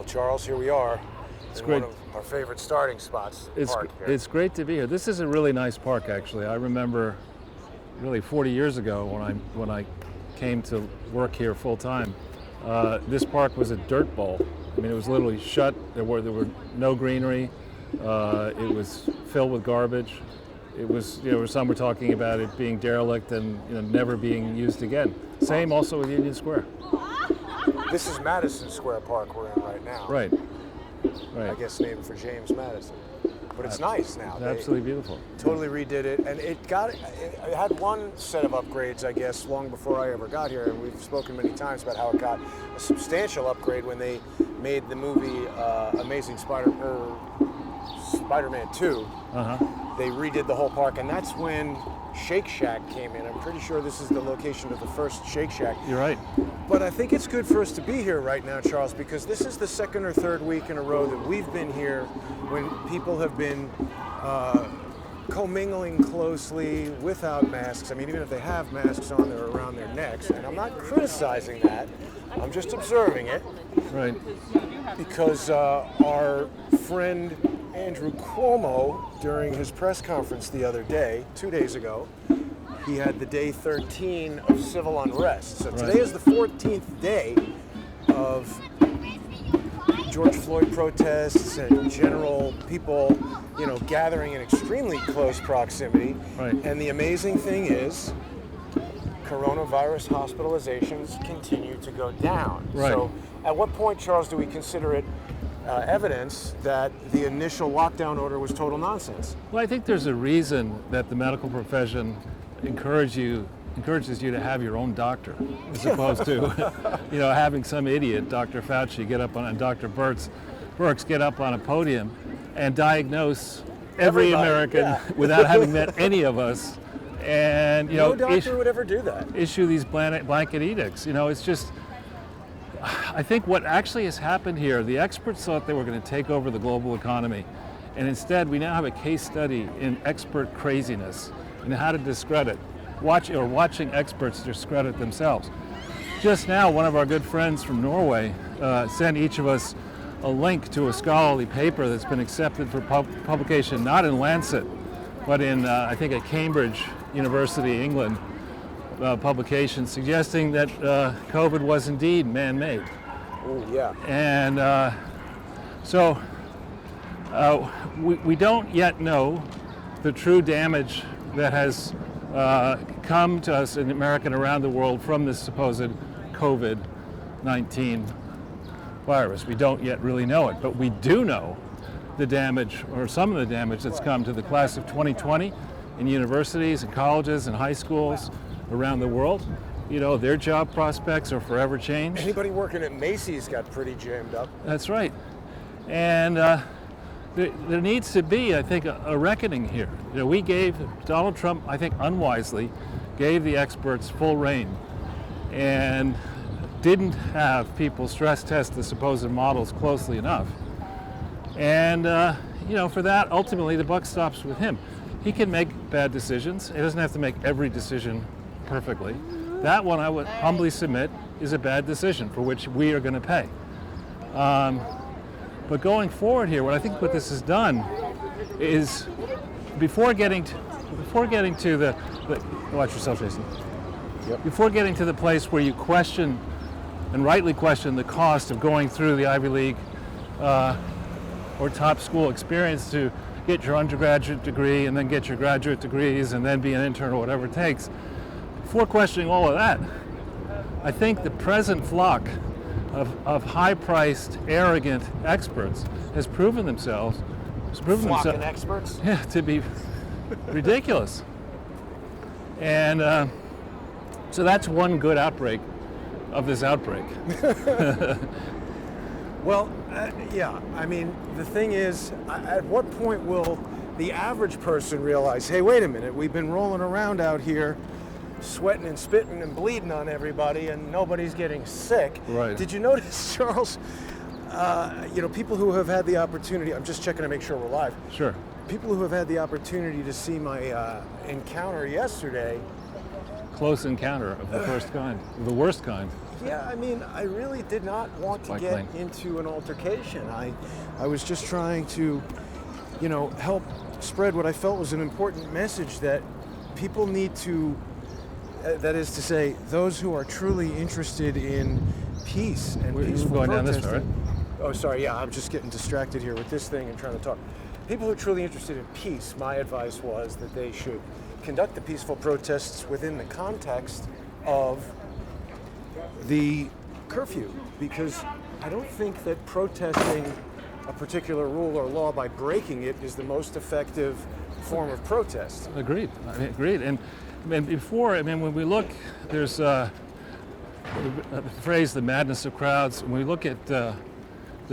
Charles, here we are. It's in great. One of our favorite starting spots. Park here. It's great to be here. This is a really nice park, actually. I remember really 40 years ago when I came to work here full time. This park was a dirt bowl. I mean, it was literally shut. There were no greenery. It was filled with garbage. It was, some were talking about it being derelict and never being used again. Same also with Union Square. This is Madison Square Park we're in right now. Right. I guess named for James Madison. But it's nice now. It's absolutely beautiful. Totally redid it, and it had one set of upgrades, I guess, long before I ever got here, and we've spoken many times about how it got a substantial upgrade when they made the movie Amazing Spider-Man 2. They redid the whole park, and that's when Shake Shack came in. I'm pretty sure this is the location of the first Shake Shack. You're right. But I think it's good for us to be here right now, Charles, because this is the second or third week in a row that we've been here when people have been commingling closely without masks. I mean, even if they have masks on, they're around their necks. And I'm not criticizing that. I'm just observing it. Right. Because our friend Andrew Cuomo, during his press conference the other day, 2 days ago, he had the day 13 of civil unrest. So today is the 14th day of George Floyd protests and general people, gathering in extremely close proximity. Right. And the amazing thing is, coronavirus hospitalizations continue to go down. Right. So at what point, Charles, do we consider it evidence that the initial lockdown order was total nonsense? Well, I think there's a reason that the medical profession encourages you to have your own doctor, as opposed to, having some idiot, Dr. Fauci, and Dr. Birx get up on a podium and diagnose every American without having met any of us. And no doctor would ever do that. Issue these blanket edicts. It's just. I think what actually has happened here, the experts thought they were going to take over the global economy, and instead we now have a case study in expert craziness and how to discredit, watching experts discredit themselves. Just now, one of our good friends from Norway sent each of us a link to a scholarly paper that's been accepted for publication, not in Lancet, but in, I think, at Cambridge University, England, publication suggesting that COVID was indeed man-made. Oh, yeah. And so we don't yet know the true damage that has come to us in America and around the world from this supposed COVID-19 virus. We don't yet really know it, but we do know the damage, or some of the damage that's come to the class of 2020 in universities and colleges and high schools around the world. Their job prospects are forever changed. Anybody working at Macy's got pretty jammed up. That's right. And there needs to be, I think, a reckoning here. Donald Trump, I think unwisely, gave the experts full rein and didn't have people stress test the supposed models closely enough. And, for that, ultimately, the buck stops with him. He can make bad decisions. He doesn't have to make every decision perfectly. That one, I would humbly submit, is a bad decision for which we are going to pay. But going forward here, what this has done is, before getting to the watch yourself, Jason. Yep. Before getting to the place where you question, and rightly question, the cost of going through the Ivy League or top school experience to get your undergraduate degree and then get your graduate degrees and then be an intern or whatever it takes. Before questioning all of that, I think the present flock of high-priced, arrogant experts has proven themselves experts? Yeah, to be ridiculous. And so that's one good outbreak of this outbreak. Well, yeah. I mean, the thing is, at what point will the average person realize, hey, wait a minute, we've been rolling around out here sweating and spitting and bleeding on everybody and nobody's getting sick. Right. Did you notice, Charles, people who have had the opportunity, I'm just checking to make sure we're live. Sure. People who have had the opportunity to see my encounter yesterday. Close encounter of the first kind, the worst kind. Yeah, I mean, I really did not want to get into an altercation. I was just trying to, help spread what I felt was an important message that people need to, that is to say, those who are truly interested in peace and peaceful going down protesting. this way, right? Oh, sorry, yeah, I'm just getting distracted here with this thing and trying to talk. People who are truly interested in peace, my advice was that they should conduct the peaceful protests within the context of the curfew, because I don't think that protesting a particular rule or law by breaking it is the most effective form of protest. Agreed. Agreed. And before, when we look, there's the phrase "the madness of crowds." When we look at the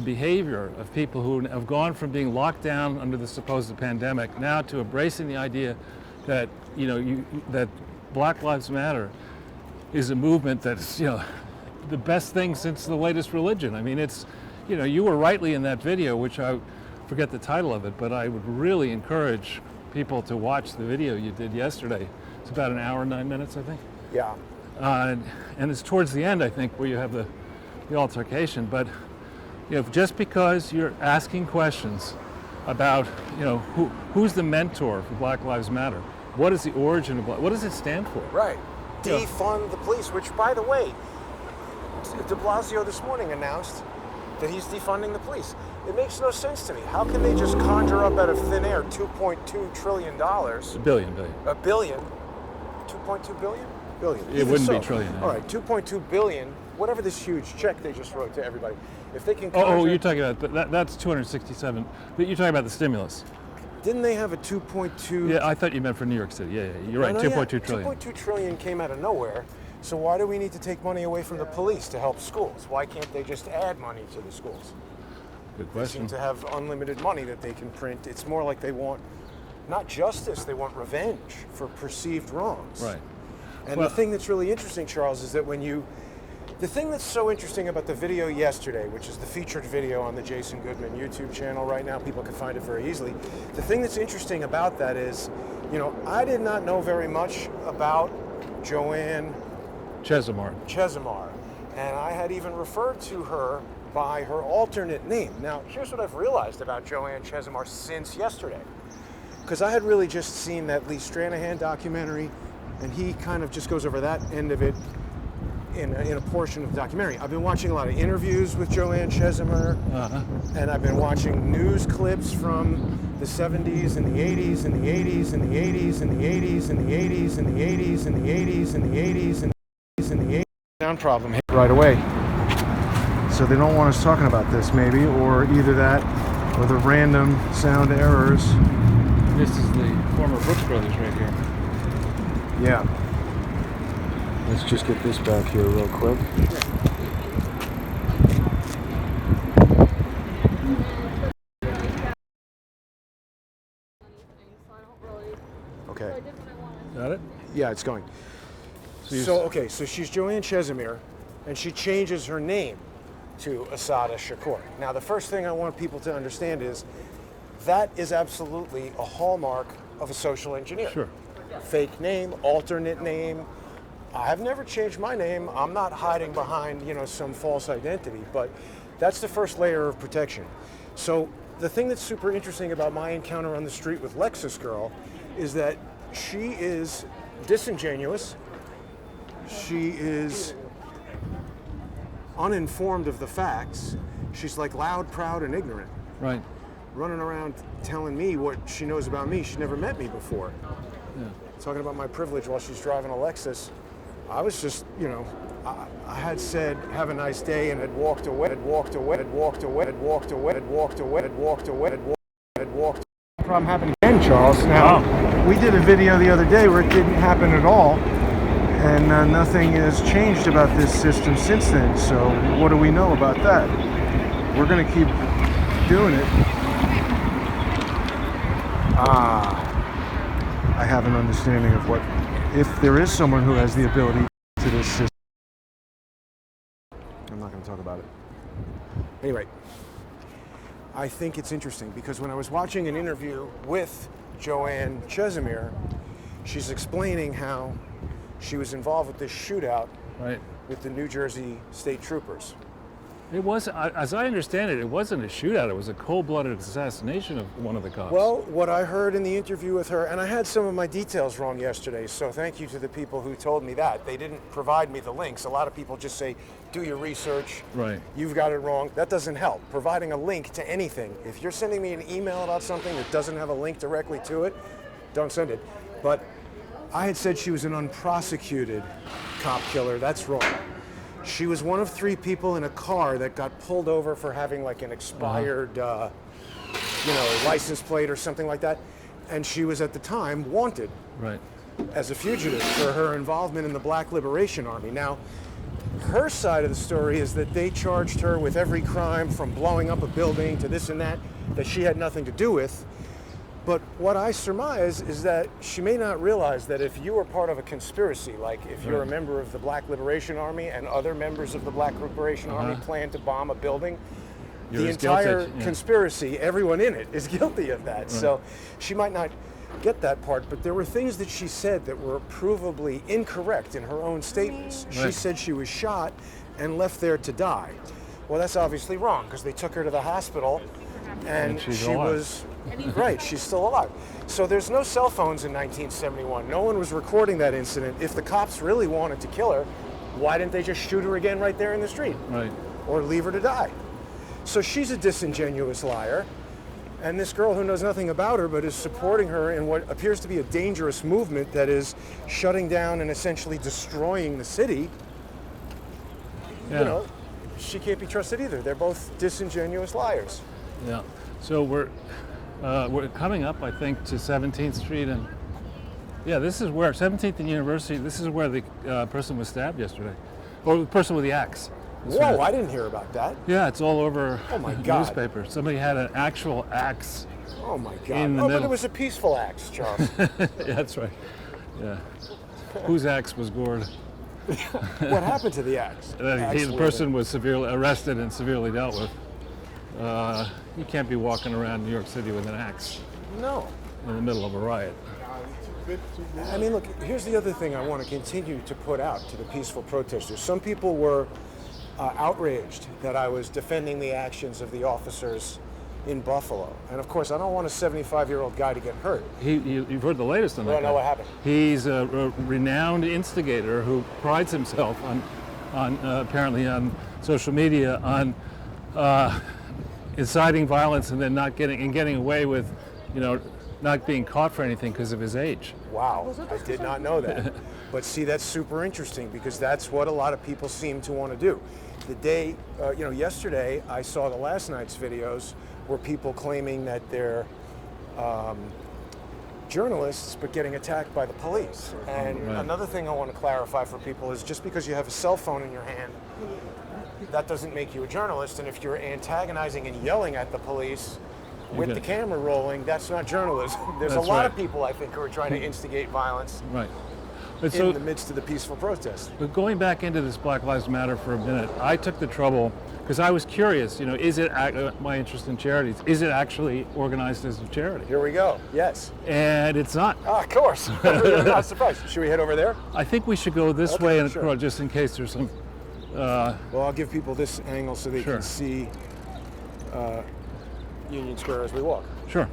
behavior of people who have gone from being locked down under the supposed pandemic now to embracing the idea that that Black Lives Matter is a movement that's the best thing since the latest religion. I mean, it's you were rightly in that video, which I forget the title of it, but I would really encourage people to watch the video you did yesterday. It's about an hour, 9 minutes, I think. Yeah. And it's towards the end, I think, where you have the altercation. But just because you're asking questions about who's the mentor for Black Lives Matter, what is the origin of what does it stand for? Right. Defund the police, which, by the way, de Blasio this morning announced that he's defunding the police. It makes no sense to me. How can they just conjure up out of thin air $2.2 trillion? A billion. A billion? 2.2 billion? Billion. It wouldn't be trillion. All right, 2.2 billion, whatever this huge check they just wrote to everybody. If they can you're talking about, that's 267, but you're talking about the stimulus. Didn't they have a 2.2? Yeah, I thought you meant for New York City. Yeah, you're right, 2.2 trillion. 2.2 trillion came out of nowhere. So why do we need to take money away from the police to help schools? Why can't they just add money to the schools? Good question. They seem to have unlimited money that they can print. It's more like they want not justice, they want revenge for perceived wrongs. Right. And the thing that's really interesting, Charles, is that the thing that's so interesting about the video yesterday, which is the featured video on the Jason Goodman YouTube channel right now, people can find it very easily. The thing that's interesting about that is, I did not know very much about Joanne Chesimard, and I had even referred to her by her alternate name. Now, here's what I've realized about Joanne Chesimard since yesterday, because I had really just seen that Lee Stranahan documentary, and he kind of just goes over that end of it in a portion of the documentary. I've been watching a lot of interviews with Joanne Chesimard, and I've been watching news clips from the 70s and the 80s and the 80s and the 80s and the 80s and the 80s and the 80s and the 80s and the 80s and the 80s. Sound problem hit right away. So they don't want us talking about this, maybe, or either that or the random sound errors. This is the former Brooks Brothers right here. Yeah. Let's just get this back here real quick. Okay. Got it? Yeah, it's going. So she's Joanne Chesimard, and she changes her name to Asada Shakur. Now, the first thing I want people to understand is that is absolutely a hallmark of a social engineer. Sure. Fake name, alternate name. I've never changed my name. I'm not hiding behind, some false identity, but that's the first layer of protection. So the thing that's super interesting about my encounter on the street with Lexus Girl is that she is disingenuous. She is uninformed of the facts. She's like loud, proud, and ignorant. Right. Running around telling me what she knows about me. She never met me before. Yeah. Talking about my privilege while she's driving a Lexus. I was just, I had said, have a nice day, and had walked away. Problem happened again, Charles. Now, we did a video the other day where it didn't happen at all, and nothing has changed about this system since then. So what do we know about that? We're going to keep doing it. I have an understanding of what, if there is someone who has the ability to this system. I'm not going to talk about it. Anyway, I think it's interesting because when I was watching an interview with Joanne Chesimard, she's explaining how she was involved with this shootout right. with the New Jersey State Troopers. It was, as I understand it, it wasn't a shootout. It was a cold-blooded assassination of one of the cops. Well, what I heard in the interview with her, and I had some of my details wrong yesterday, so thank you to the people who told me that. They didn't provide me the links. A lot of people just say, do your research. Right. You've got it wrong. That doesn't help. Providing a link to anything. If you're sending me an email about something that doesn't have a link directly to it, don't send it. But I had said she was an unprosecuted cop killer. That's wrong. She was one of 3 people in a car that got pulled over for having like an expired, license plate or something like that. And she was at the time wanted Right. as a fugitive for her involvement in the Black Liberation Army. Now, her side of the story is that they charged her with every crime from blowing up a building to this and that she had nothing to do with. But what I surmise is that she may not realize that if you are part of a conspiracy, like if you're a member of the Black Liberation Army and other members of the Black Liberation Army plan to bomb a building, the entire conspiracy, everyone in it is guilty of that. Right. So she might not get that part, but there were things that she said that were provably incorrect in her own statements. Right. She said she was shot and left there to die. Well, that's obviously wrong because they took her to the hospital and she was... Right, she's still alive. So there's no cell phones in 1971. No one was recording that incident. If the cops really wanted to kill her, why didn't they just shoot her again right there in the street? Right. Or leave her to die? So she's a disingenuous liar. And this girl who knows nothing about her but is supporting her in what appears to be a dangerous movement that is shutting down and essentially destroying the city, she can't be trusted either. They're both disingenuous liars. Yeah. So we're coming up, I think, to 17th Street, and this is where 17th and University. This is where the person was stabbed yesterday, or the person with the axe. Whoa! I didn't hear about that. Yeah, it's all over the newspaper. Somebody had an actual axe. Oh my God! But it was a peaceful axe, Charles. Yeah, that's right. Yeah. Whose axe was gored? What happened to the axe? The person was severely arrested and severely dealt with. You can't be walking around New York City with an axe. No. In the middle of a riot. I mean, look, here's the other thing I want to continue to put out to the peaceful protesters. Some people were outraged that I was defending the actions of the officers in Buffalo. And of course, I don't want a 75-year-old guy to get hurt. You've heard the latest on that. I don't know what happened. He's a renowned instigator who prides himself on apparently on social media on inciting violence and then getting away with, not being caught for anything because of his age. Wow, I did not know that. But see, that's super interesting because that's what a lot of people seem to want to do. The day, yesterday I saw the last night's videos were people claiming that they're journalists but getting attacked by the police. And another thing I want to clarify for people is just because you have a cell phone in your hand, that doesn't make you a journalist. And if you're antagonizing and yelling at the police with the camera rolling, that's not journalism. There's a lot of people, I think, who are trying to instigate violence in the midst of the peaceful protest. But going back into this Black Lives Matter for a minute, I took the trouble, because I was curious, is it, my interest in charities, is it actually organized as a charity? Here we go, yes. And it's not. Of course, I'm not surprised. Should we head over there? I think we should go this way and across, just in case there's some... well, I'll give people this angle so they can see Union Square as we walk. Sure.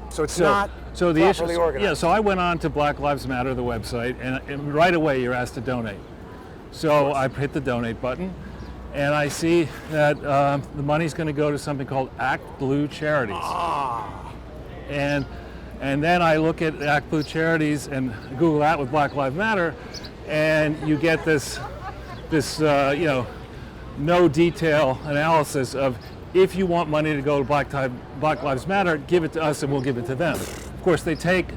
So it's not properly organized. Yeah, so I went on to Black Lives Matter, the website, and right away you're asked to donate. So I hit the donate button, and I see that the money's going to go to something called Act Blue Charities. And then I look at Act Blue Charities and Google that with Black Lives Matter, and you get this no detail analysis of, if you want money to go to Black Lives Matter, give it to us and we'll give it to them. Of course, they take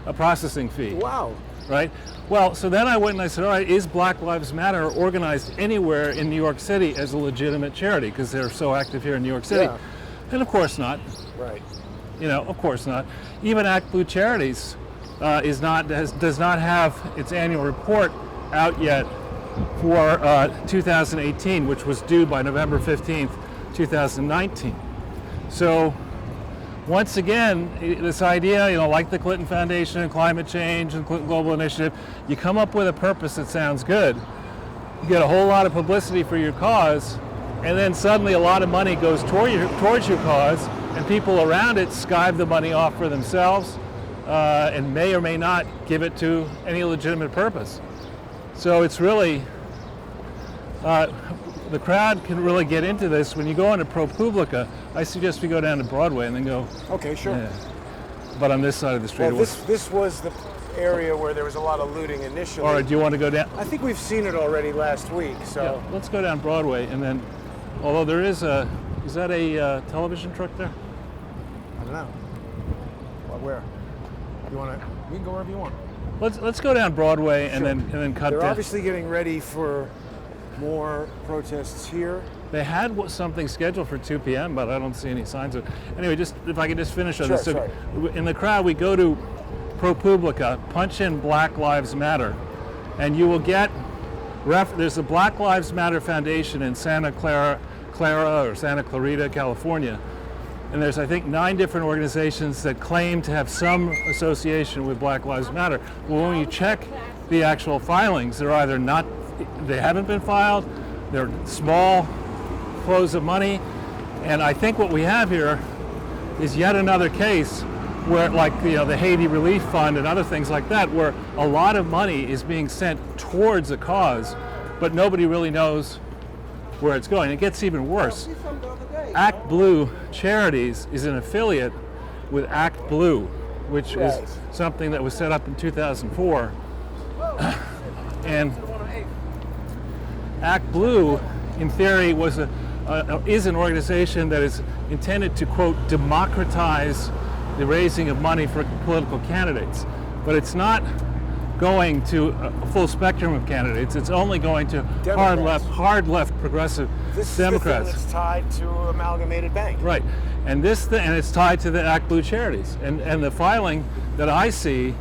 a processing fee. Wow. Right? Well, so then I went and I said, all right, is Black Lives Matter organized anywhere in New York City as a legitimate charity? Because they're so active here in New York City. Yeah. And of course not. Right. Of course not. Even Act Blue Charities does not have its annual report out yet for 2018, which was due by November 15th, 2019. So once again, this idea, like the Clinton Foundation and climate change and Clinton Global Initiative, you come up with a purpose that sounds good, you get a whole lot of publicity for your cause, and then suddenly a lot of money goes towards your cause, and people around it skive the money off for themselves, and may or may not give it to any legitimate purpose. So it's really, the crowd can really get into this. When you go into ProPublica, I suggest we go down to Broadway and then go. Okay, sure. Yeah. But on this side of the street. Well, this was the area where there was a lot of looting initially. All right, do you want to go down? I think we've seen it already last week, so. Yeah, let's go down Broadway, and then, although there is that a television truck there? I don't know. Well, where? You want to? We can go wherever you want. Let's go down Broadway and Sure. then cut They're down. obviously getting ready for more protests here. They had something scheduled for 2 p.m., but I don't see any signs of it. Anyway, just if I could just finish on Sure, this. So sorry. in the crowd, we go to ProPublica, punch in Black Lives Matter, and you will get, there's the Black Lives Matter Foundation in Santa Clarita, California. And there's, I think, 9 different organizations that claim to have some association with Black Lives Matter. Well, when you check the actual filings, they're either not, they haven't been filed, they're small flows of money, and I think what we have here is yet another case where, like, the Haiti Relief Fund and other things like that, where a lot of money is being sent towards a cause, but nobody really knows where it's going. It gets even worse. Act Blue Charities is an affiliate with Act Blue, which is something that was set up in 2004. And Act Blue, in theory, is an organization that is intended to, quote, democratize the raising of money for political candidates. But it's not going to a full spectrum of candidates. It's only going to hard left progressive Democrats. This is tied to Amalgamated Bank. Right, and it's tied to the Act Blue Charities. And the filing that I see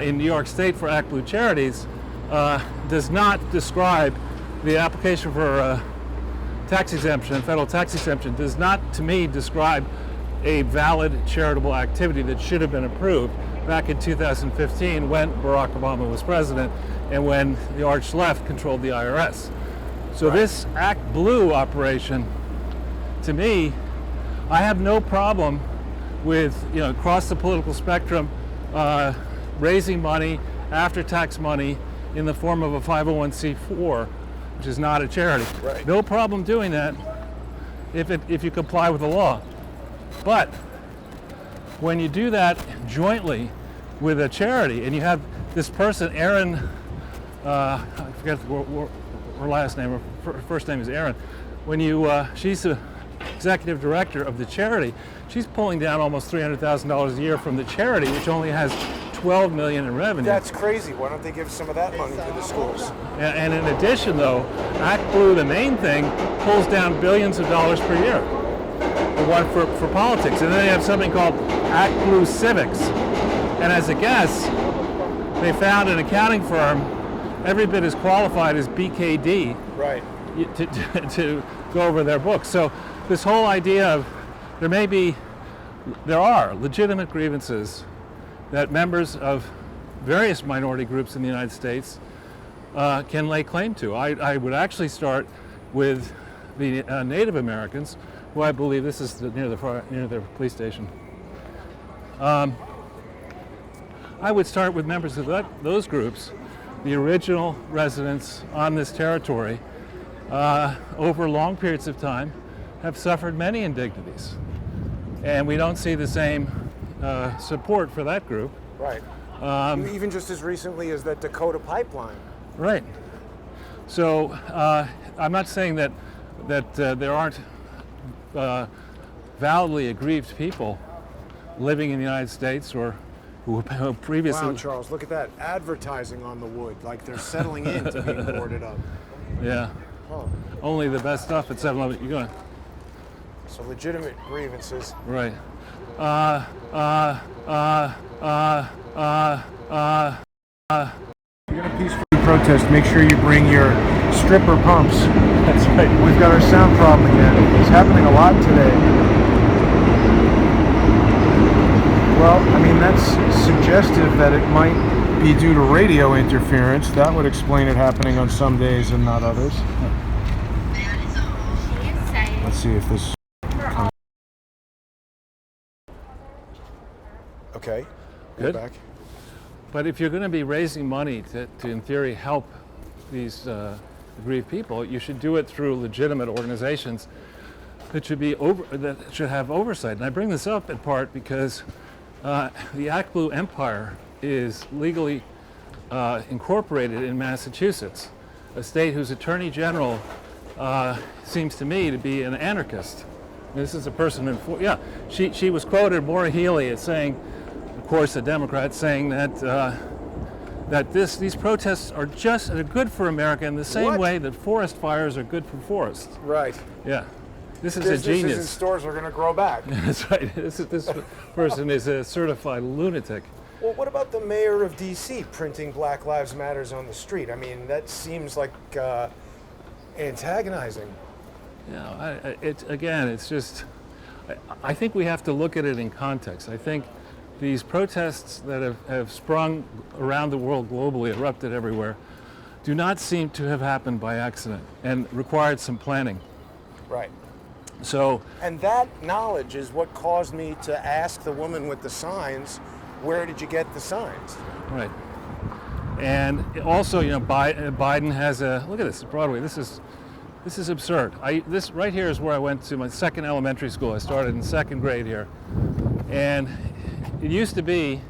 in New York State for Act Blue Charities does not describe the application for tax exemption, federal tax exemption, does not, to me, describe a valid charitable activity that should have been approved back in 2015 when Barack Obama was president and when the arch left controlled the IRS. So this Act Blue operation, to me, I have no problem with, across the political spectrum, raising money, after-tax money, in the form of a 501c4, which is not a charity. Right. No problem doing that if you comply with the law. But when you do that jointly with a charity, and you have this person, Erin, I forget her last name, her first name is Erin. She's the executive director of the charity. She's pulling down almost $300,000 a year from the charity, which only has $12 million in revenue. That's crazy. Why don't they give some of that money to the schools? And in addition, though, Act Blue, the main thing, pulls down billions of dollars per year. The one for politics. And then they have something called Act Blue Civics. And as a guess, they found an accounting firm every bit as qualified as BKD to go over their books. So this whole idea of there are legitimate grievances that members of various minority groups in the United States can lay claim to. I would actually start with the Native Americans, who I believe this is near the police station. I would start with members of those groups, the original residents on this territory, over long periods of time, have suffered many indignities. And we don't see the same support for that group. Right. Even just as recently as that Dakota pipeline. Right. So I'm not saying that there aren't validly aggrieved people living in the United States or who previously... Wow, Charles, look at that. Advertising on the wood, like they're settling in to being boarded up. Yeah. Huh. Only the best stuff at 7-Eleven. You're going. So legitimate grievances. Right. If you're gonna peacefully protest, make sure you bring your stripper pumps. That's right. We've got our sound problem again. It's happening a lot today. Well, I mean, that's suggestive that it might be due to radio interference. That would explain it happening on some days and not others. Let's see if this... Okay, we're Good. back. But if you're going to be raising money to in theory, help these aggrieved people, you should do it through legitimate organizations that should have oversight. And I bring this up in part because the Act Blue Empire is legally incorporated in Massachusetts, a state whose attorney general seems to me to be an anarchist. This is a person she was quoted, Maura Healey, as saying, of course a Democrat, saying that these protests are they're good for America in the same way that forest fires are good for forests. Right. Yeah. This is Businesses a genius. and stores are going to grow back. That's right. This person is a certified lunatic. Well, what about the mayor of D.C. printing Black Lives Matters on the street? I mean, that seems like antagonizing. Yeah, it's just, I think we have to look at it in context. I think these protests that have sprung around the world globally, erupted everywhere, do not seem to have happened by accident and required some planning. Right. So, and that knowledge is what caused me to ask the woman with the signs, where did you get the signs? Right. And also, Biden has look at this, Broadway. This is absurd. This right here is where I went to my second elementary school. I started in second grade here. And it used to be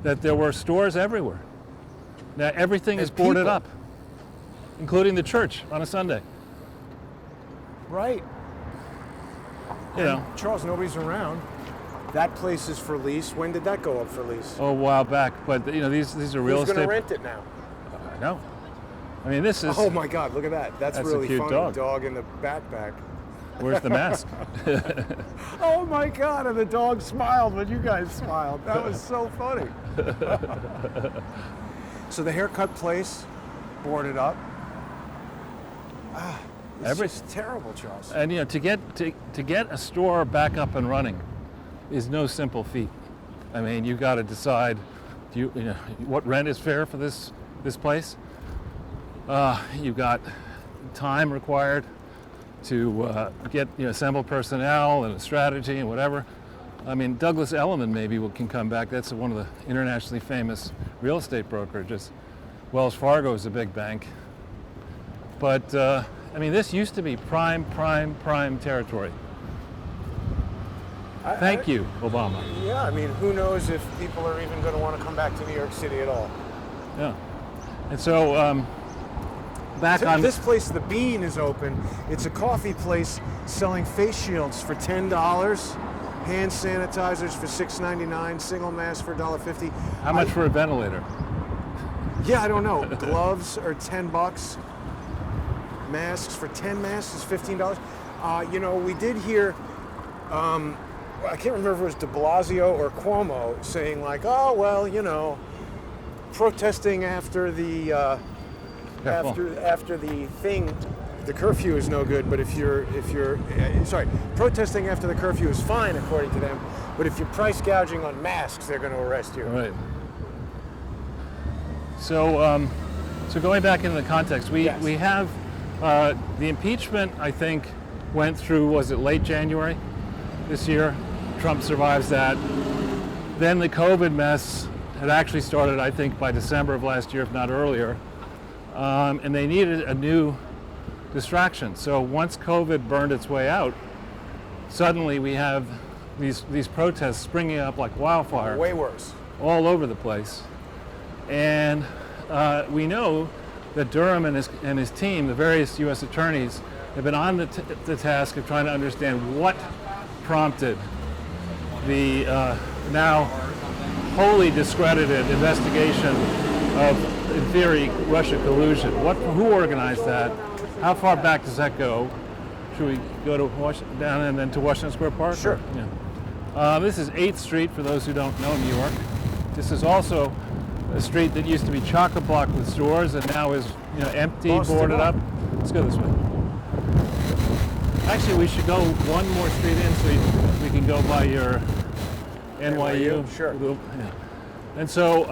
that there were stores everywhere. Now everything is boarded people. up, including the church on a Sunday. Right. Charles, nobody's around. That place is for lease. When did that go up for lease? Oh, a while back. But these are real Who's estate. going to rent it now? No. I mean, this is. Oh my God! Look at that. That's really a cute funny. dog. In the backpack. Where's the mask? Oh my God! And the dog smiled when you guys smiled. That was so funny. So the haircut place boarded up. It's just terrible, Charles. And to get a store back up and running is no simple feat. I mean, you've got to decide, what rent is fair for this place. You've got time required to get assemble personnel and a strategy and whatever. I mean, Douglas Elliman maybe can come back. That's one of the internationally famous real estate brokerages. Wells Fargo is a big bank. But I mean, this used to be prime territory. Thank you, Obama. Yeah, I mean, who knows if people are even going to want to come back to New York City at all. Yeah. And so, this place, The Bean, is open. It's a coffee place selling face shields for $10, hand sanitizers for $6.99, single mask for $1.50. How much for a ventilator? Yeah, I don't know. Gloves are $10. Masks for 10 masks is $15. We did hear, I can't remember if it was de Blasio or Cuomo saying like, oh, well, protesting after the after the thing, the curfew is no good. But if you're protesting after the curfew is fine according to them. But if you're price gouging on masks, they're going to arrest you. Right. So, so going back into the context, we have the impeachment. I think went through. Was it late January this year? Trump survives that. Then the COVID mess had actually started, I think, by December of last year, if not earlier. And they needed a new distraction. So once COVID burned its way out, suddenly we have these protests springing up like wildfire. Way worse. All over the place. And we know that Durham and his team, the various U.S. attorneys, have been on the task of trying to understand what prompted the now wholly discredited investigation of, in theory, Russia collusion. Who organized that? How far back does that go? Should we go to down and then to Washington Square Park? Sure. Yeah. This is 8th Street, for those who don't know New York. This is also a street that used to be chock-a-block with stores and now is empty, boarded up. Let's go this way. Actually, we should go one more street in so we can go by your NYU. Sure. Yeah. And so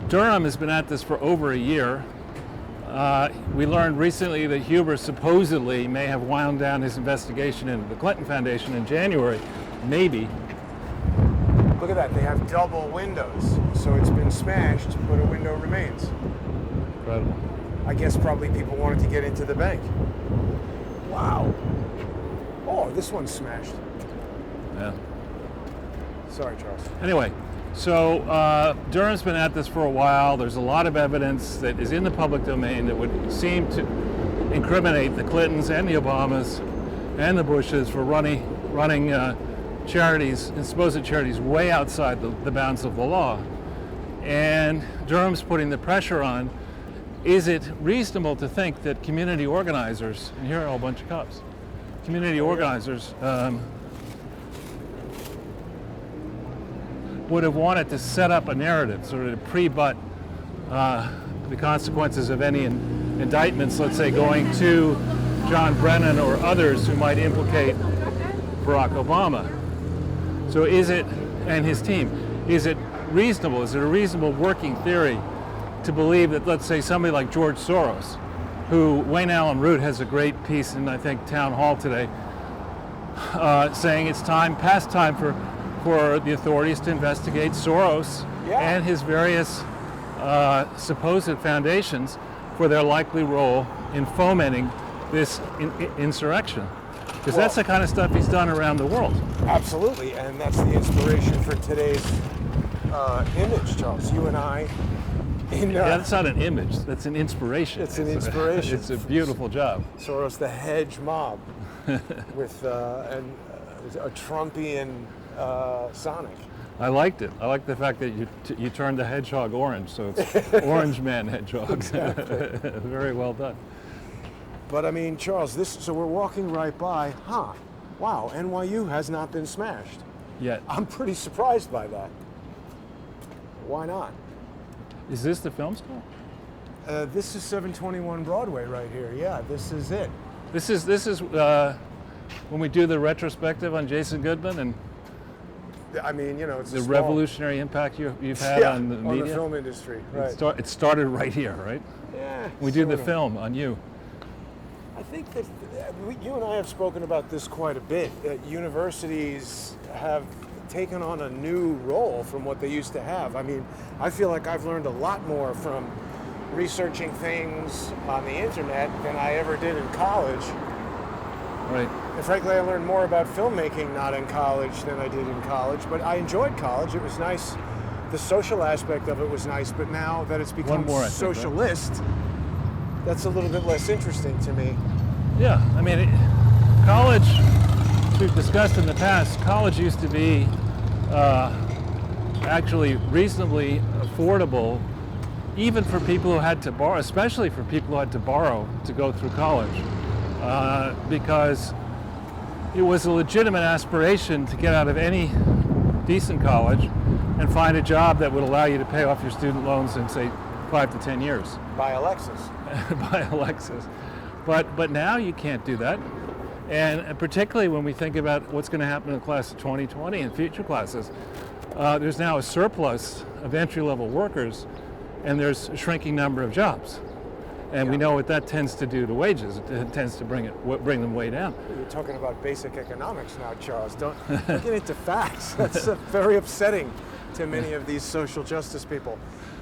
Durham has been at this for over a year. We learned recently that Huber supposedly may have wound down his investigation into the Clinton Foundation in January, maybe. Look at that, they have double windows. So it's been smashed, but a window remains. Incredible. I guess probably people wanted to get into the bank. Wow. Oh, this one's smashed. Yeah. Sorry, Charles. Anyway, so Durham's been at this for a while. There's a lot of evidence that is in the public domain that would seem to incriminate the Clintons and the Obamas and the Bushes for running charities and supposed charities way outside the bounds of the law. And Durham's putting the pressure on. Is it reasonable to think that community organizers, and here are a whole bunch of cops, community organizers would have wanted to set up a narrative, sort of to pre-butt the consequences of any indictments, let's say, going to John Brennan or others who might implicate Barack Obama. So is it, and his team, is it reasonable, is it a reasonable working theory to believe that, let's say, somebody like George Soros, who Wayne Allen Root has a great piece in, I think, Town Hall today, saying it's past time for the authorities to investigate Soros and his various supposed foundations for their likely role in fomenting this insurrection. Because that's the kind of stuff he's done around the world. Absolutely, and that's the inspiration for today's image, Charles. You and I. That's not an image, that's an inspiration. It's an inspiration. It's a beautiful job. Soros, the Hedge mob, with a Trumpian Sonic. I liked it. I like the fact that you turned the hedgehog orange, so it's Orange Man hedgehogs. Exactly. Very well done. But I mean, Charles, so we're walking right by, wow, NYU has not been smashed. Yet. I'm pretty surprised by that. Why not? Is this the film school? This is 721 Broadway right here. Yeah, this is it. This is when we do the retrospective on Jason Goodman and I mean, you know, it's the revolutionary impact you've had on the media. On the film industry. Right. It started right here, right? Yeah. We do the film on you. I think that you and I have spoken about this quite a bit. Universities have taken on a new role from what they used to have. I mean, I feel like I've learned a lot more from researching things on the internet than I ever did in college. Right. And frankly, I learned more about filmmaking not in college than I did in college, but I enjoyed college. It was nice. The social aspect of it was nice, but now that it's become socialist, that's a little bit less interesting to me. Yeah, I mean, college, as we've discussed in the past, college used to be actually reasonably affordable, even for people who had to borrow, especially for people who had to borrow to go through college, because it was a legitimate aspiration to get out of any decent college and find a job that would allow you to pay off your student loans in, say, 5 to 10 years. Buy a Lexus. Buy a Lexus. But now you can't do that. And particularly when we think about what's going to happen in the class of 2020 and future classes, there's now a surplus of entry-level workers, and there's a shrinking number of jobs. And we know what that tends to do to wages. It tends to bring them way down. You're talking about basic economics now, Charles. Don't get into facts. That's very upsetting to many of these social justice people.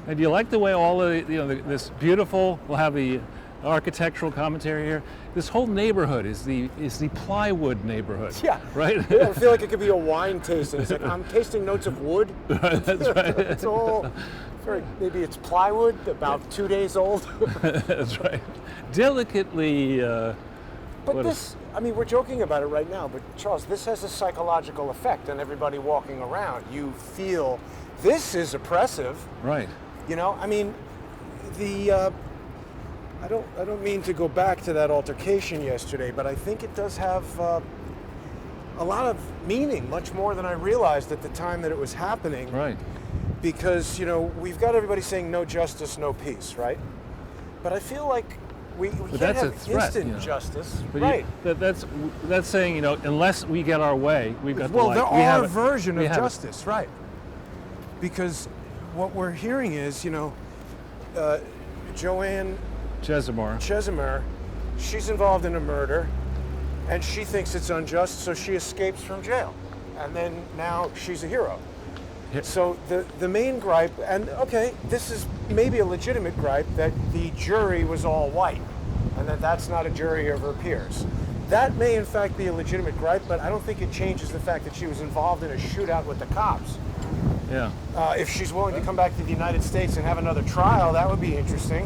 And do you like the way all of this beautiful? We'll have the architectural commentary here. This whole neighborhood is the plywood neighborhood. Yeah. Right. Yeah, I feel like it could be a wine tasting. It's like I'm tasting notes of wood. That's right. It's all. Maybe it's plywood, about 2 days old. That's right. Delicately. But this, I mean, we're joking about it right now, but Charles, this has a psychological effect on everybody walking around. You feel this is oppressive. Right. You know, I mean, I don't mean to go back to that altercation yesterday, but I think it does have a lot of meaning, much more than I realized at the time that it was happening. Right. Because, you know, we've got everybody saying no justice, no peace, right? But I feel like we But can't that's a have threat, instant you know. justice, But right? that's saying, you know, unless we get our way, we've got Well, the there light. We have are it. version We of have it. justice, right? Because what we're hearing is, you know, Joanne Chesimard. she's involved in a murder, and she thinks it's unjust, so she escapes from jail, and then now she's a hero. Yeah. So the main gripe, and okay, this is maybe a legitimate gripe, that the jury was all white, and that's not a jury of her peers. That may in fact be a legitimate gripe, but I don't think it changes the fact that she was involved in a shootout with the cops. Yeah. If she's willing to come back to the United States and have another trial, that would be interesting.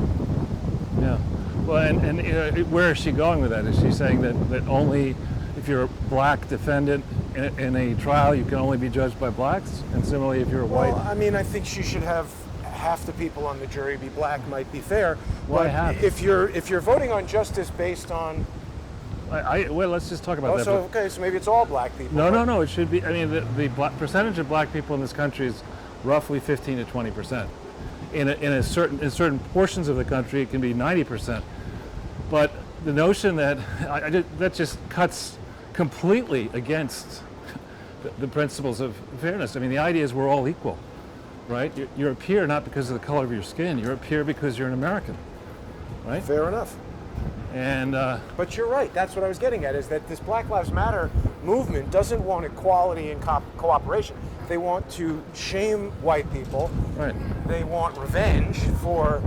Yeah. Well, and where is she going with that? Is she saying that only if you're a black defendant in a trial, you can only be judged by blacks? And similarly, if you're a white... Well, I mean, I think she should have half the people on the jury be black, might be fair. Why but half? if you're voting on justice based on... well, let's just talk about that. So, okay, so maybe it's all black people. No, it should be. I mean, the percentage of black people in this country is roughly 15 to 20%. In certain portions of the country, it can be 90%. But the notion that that just cuts completely against the principles of fairness. I mean, the idea is we're all equal, right? You're a peer not because of the color of your skin. You're a peer because you're an American, right? Fair enough. And but you're right. That's what I was getting at, is that this Black Lives Matter movement doesn't want equality and cooperation. They want to shame white people. right. They want revenge for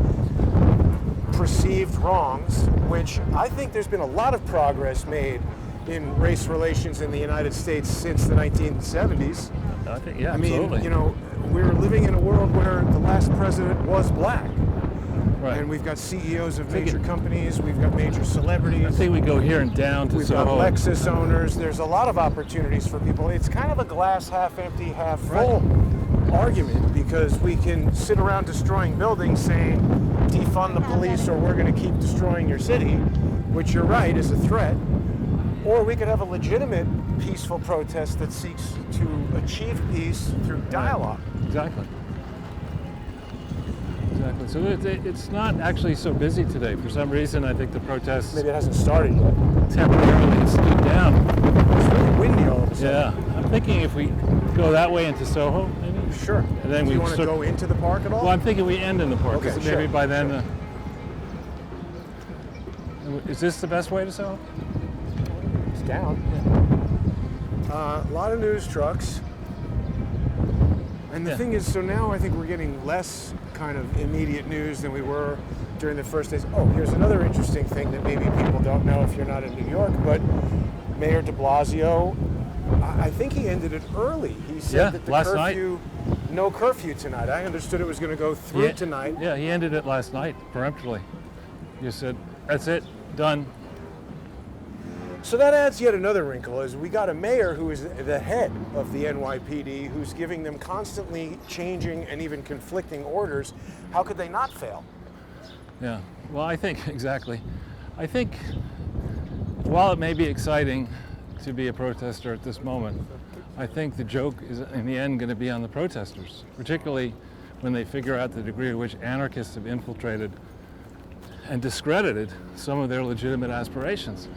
perceived wrongs, which I think there's been a lot of progress made in race relations in the United States since the 1970s. I think, yeah, I mean, absolutely. you know, we're living in a world where the last president was black. right. And we've got CEOs of major companies, we've got major celebrities. I think we go here and down to We've got Soho. Lexus owners. There's a lot of opportunities for people. It's kind of a glass half empty, half full argument, because we can sit around destroying buildings saying defund the police or we're going to keep destroying your city, which you're right is a threat. Or we could have a legitimate peaceful protest that seeks to achieve peace through dialogue. Exactly. So it's not actually so busy today. For some reason, I think the protests Maybe it hasn't started yet. temporarily stood down. It's really windy all of a sudden. Yeah, I'm thinking if we go that way into Soho, maybe. Sure. And then Do you we want to start- go into the park at all? Well, I'm thinking we end in the park. Okay, 'cause sure, maybe by then. sure. Is this the best way to Soho? It's down. A lot of news trucks. And the Yeah. thing is, so now I think we're getting less kind of immediate news than we were during the first days. Oh, here's another interesting thing that maybe people don't know if you're not in New York, but Mayor de Blasio, I think he ended it early. He said Yeah, that the last night. curfew, no curfew tonight. I understood it was going to go through tonight. Yeah, he ended it last night peremptorily. He said, "That's it, done." So that adds yet another wrinkle, is we got a mayor who is the head of the NYPD, who's giving them constantly changing and even conflicting orders. How could they not fail? Yeah. Well, I think exactly. I think while it may be exciting to be a protester at this moment, I think the joke is in the end going to be on the protesters, particularly when they figure out the degree to which anarchists have infiltrated and discredited some of their legitimate aspirations.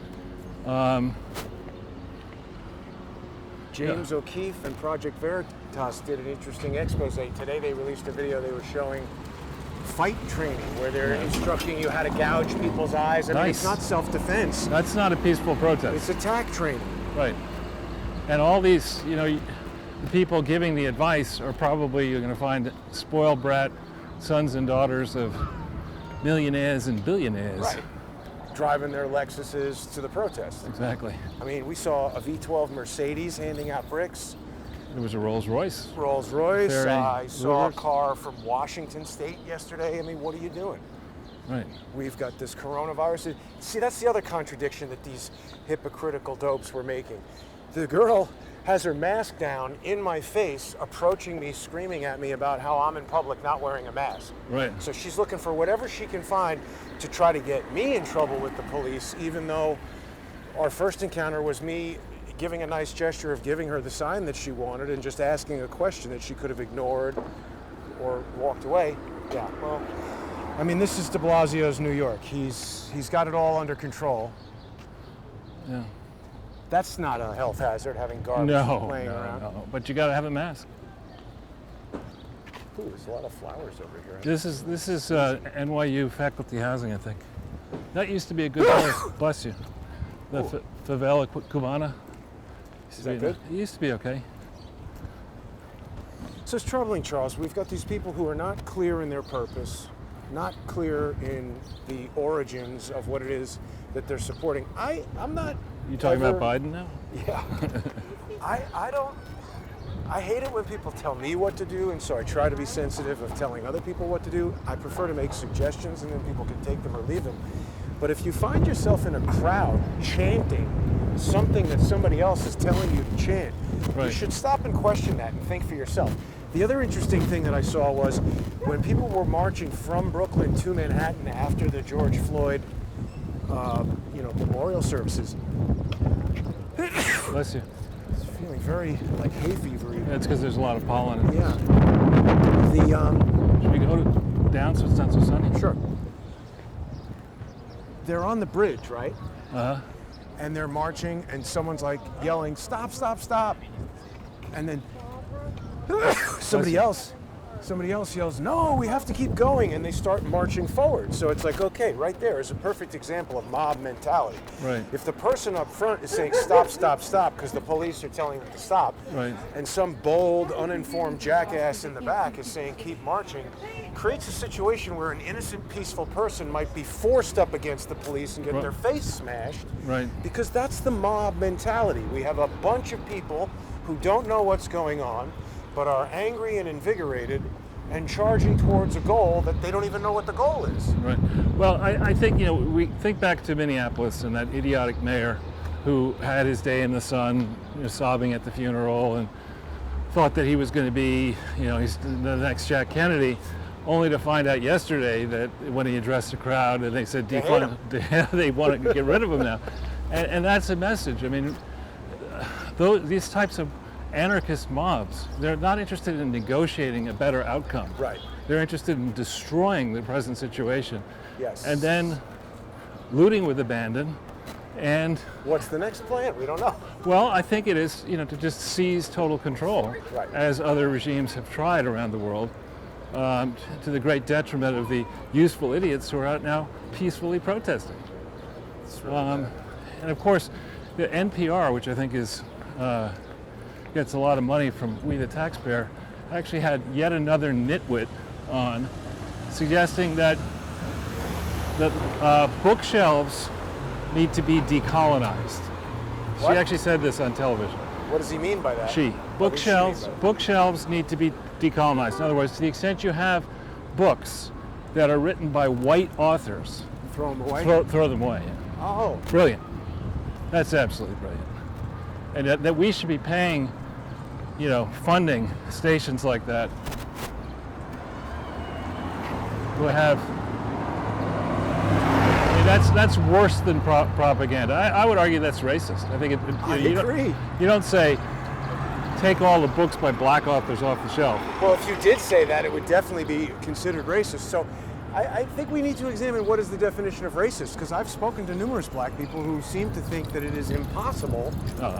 James O'Keefe and Project Veritas did an interesting expose today. They released a video they were showing fight training, where they're instructing you how to gouge people's eyes. I mean, it's not self-defense. That's not a peaceful protest. It's attack training. Right. And all these, the people giving the advice are probably, you're going to find, spoiled brat sons and daughters of millionaires and billionaires. Right. Driving their Lexuses to the protest. Exactly. I mean, we saw a V12 Mercedes handing out bricks. There was a Rolls Royce. Rolls Royce. Ferry I saw a Louvers. car from Washington State yesterday. I mean, what are you doing? Right. We've got this coronavirus. See, that's the other contradiction that these hypocritical dopes were making. The girl has her mask down in my face, approaching me, screaming at me about how I'm in public not wearing a mask. Right. So she's looking for whatever she can find to try to get me in trouble with the police, even though our first encounter was me giving a nice gesture of giving her the sign that she wanted and just asking a question that she could have ignored or walked away. Yeah, well, I mean, this is de Blasio's New York. He's got it all under control. Yeah. That's not a health hazard, having garbage laying around. No. But you got to have a mask. Ooh, there's a lot of flowers over here. This is NYU faculty housing, I think. That used to be a good place. Bless you. The favela cubana. Is that good? It used to be okay. So it's troubling, Charles. We've got these people who are not clear in their purpose, not clear in the origins of what it is that they're supporting. I'm not. You talking about Biden now? Yeah. I hate it when people tell me what to do, and so I try to be sensitive of telling other people what to do. I prefer to make suggestions, and then people can take them or leave them. But if you find yourself in a crowd chanting something that somebody else is telling you to chant, you should stop and question that and think for yourself. The other interesting thing that I saw was when people were marching from Brooklyn to Manhattan after the George Floyd, memorial services. Bless you. It's feeling very like hay fevery. Yeah, it's because there's a lot of pollen in it. Yeah. Should we go down so it's not so sunny? Sure. They're on the bridge, right? Uh-huh. And they're marching, and someone's like yelling, "Stop! Stop! Stop!" And then somebody else yells, "No, we have to keep going," and they start marching forward. So it's like, okay, right there is a perfect example of mob mentality. Right. If the person up front is saying stop, stop, stop because the police are telling them to stop, right, and some bold, uninformed jackass in the back is saying keep marching, creates a situation where an innocent, peaceful person might be forced up against the police and get their face smashed. Right. Because that's the mob mentality. We have a bunch of people who don't know what's going on, but are angry and invigorated and charging towards a goal that they don't even know what the goal is. Right. Well, I think, we think back to Minneapolis and that idiotic mayor who had his day in the sun, sobbing at the funeral and thought that he was going to be, he's the next Jack Kennedy, only to find out yesterday that when he addressed the crowd and they said they want to get rid of him now. And that's a message. I mean, these types of anarchist mobs, they're not interested in negotiating a better outcome. Right. They're interested in destroying the present situation. Yes. And then looting with abandon. And what's the next plan? We don't know. Well, I think it is, to just seize total control, as other regimes have tried around the world, to the great detriment of the useful idiots who are out now peacefully protesting. Really and of course, the NPR, which I think is gets a lot of money from we the taxpayer, actually had yet another nitwit on suggesting that bookshelves need to be decolonized. What? She actually said this on television. What does he mean by that? Bookshelves need to be decolonized. In other words, to the extent you have books that are written by white authors, throw them away. Throw them away. Oh, brilliant! That's absolutely brilliant. And that we should be paying, funding stations like that who have. I mean, that's worse than propaganda. I would argue that's racist. I think I agree. You don't say take all the books by black authors off the shelf. Well, if you did say that, it would definitely be considered racist. So I think we need to examine what is the definition of racist, because I've spoken to numerous black people who seem to think that it is impossible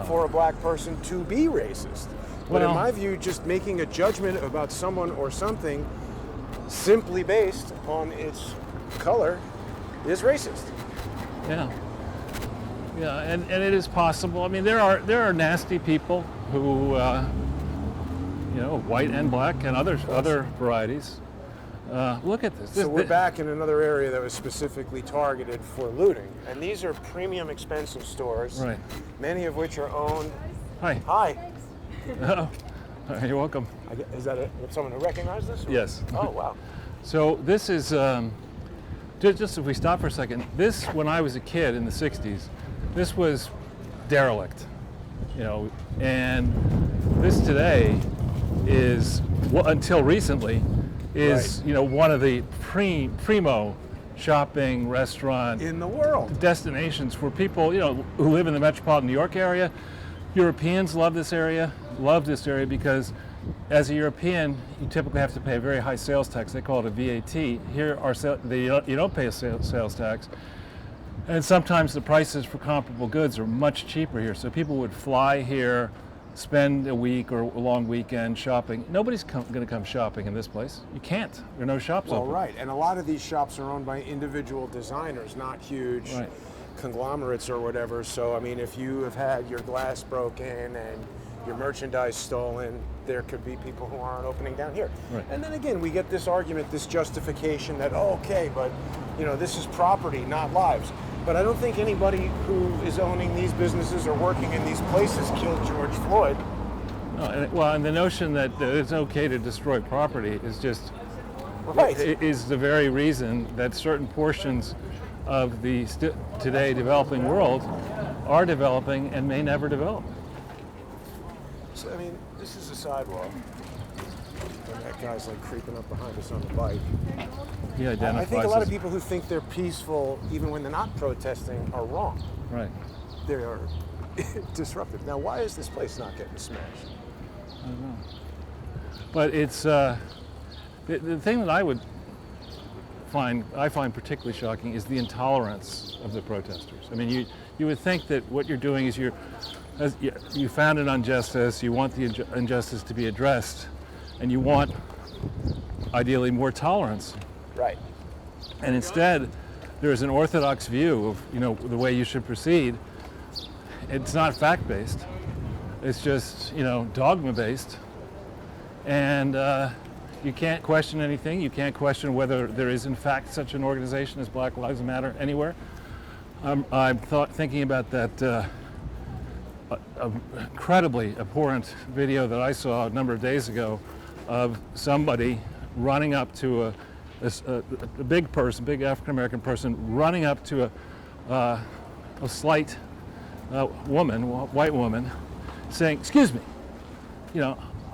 for a black person to be racist. But in my view, just making a judgment about someone or something simply based on its color is racist. Yeah, and it is possible. I mean, there are nasty people who, white and black and other varieties. Look at this. So we're back in another area that was specifically targeted for looting, and these are premium, expensive stores, right? Many of which are owned. Hi. Hi. You're welcome. Is that someone who recognized this? Or? Yes. Oh wow. So this is just if we stop for a second. This, when I was a kid in the '60s, this was derelict, and this today is until recently is one of the primo shopping restaurant in the world destinations for people who live in the metropolitan New York area. Europeans love this area because as a European, you typically have to pay a very high sales tax. They call it a VAT. Here, you don't pay a sales tax. And sometimes the prices for comparable goods are much cheaper here. So people would fly here, spend a week or a long weekend shopping. Nobody's going to come shopping in this place. You can't. There are no shops Well, open. right. And a lot of these shops are owned by individual designers, not huge Right. conglomerates or whatever. So, I mean, if you have had your glass broken and your merchandise stolen, there could be people who aren't opening down here. Right. And then again, we get this argument, this justification that, oh, okay, but this is property, not lives. But I don't think anybody who is owning these businesses or working in these places killed George Floyd. No, and the notion that it's okay to destroy property is just Right. is the very reason that certain portions of the today developing world are developing and may never develop. So, I mean, this is a sidewalk. And that guy's like creeping up behind us on the bike. He identifies I think a lot as- of people who think they're peaceful, even when they're not protesting, are wrong. Right. They are disruptive. Now, why is this place not getting smashed? I don't know. But it's the thing that I find particularly shocking is the intolerance of the protesters. I mean, you would think that what you're doing is you found an injustice, you want the injustice to be addressed, and you want ideally more tolerance. Right. And instead, there's an orthodox view of the way you should proceed. It's not fact-based. It's just dogma-based, and you can't question anything. You can't question whether there is in fact such an organization as Black Lives Matter anywhere. I'm thinking about that incredibly abhorrent video that I saw a number of days ago of somebody running up to a big person, big African-American person, running up to a slight woman, white woman, saying, "Excuse me,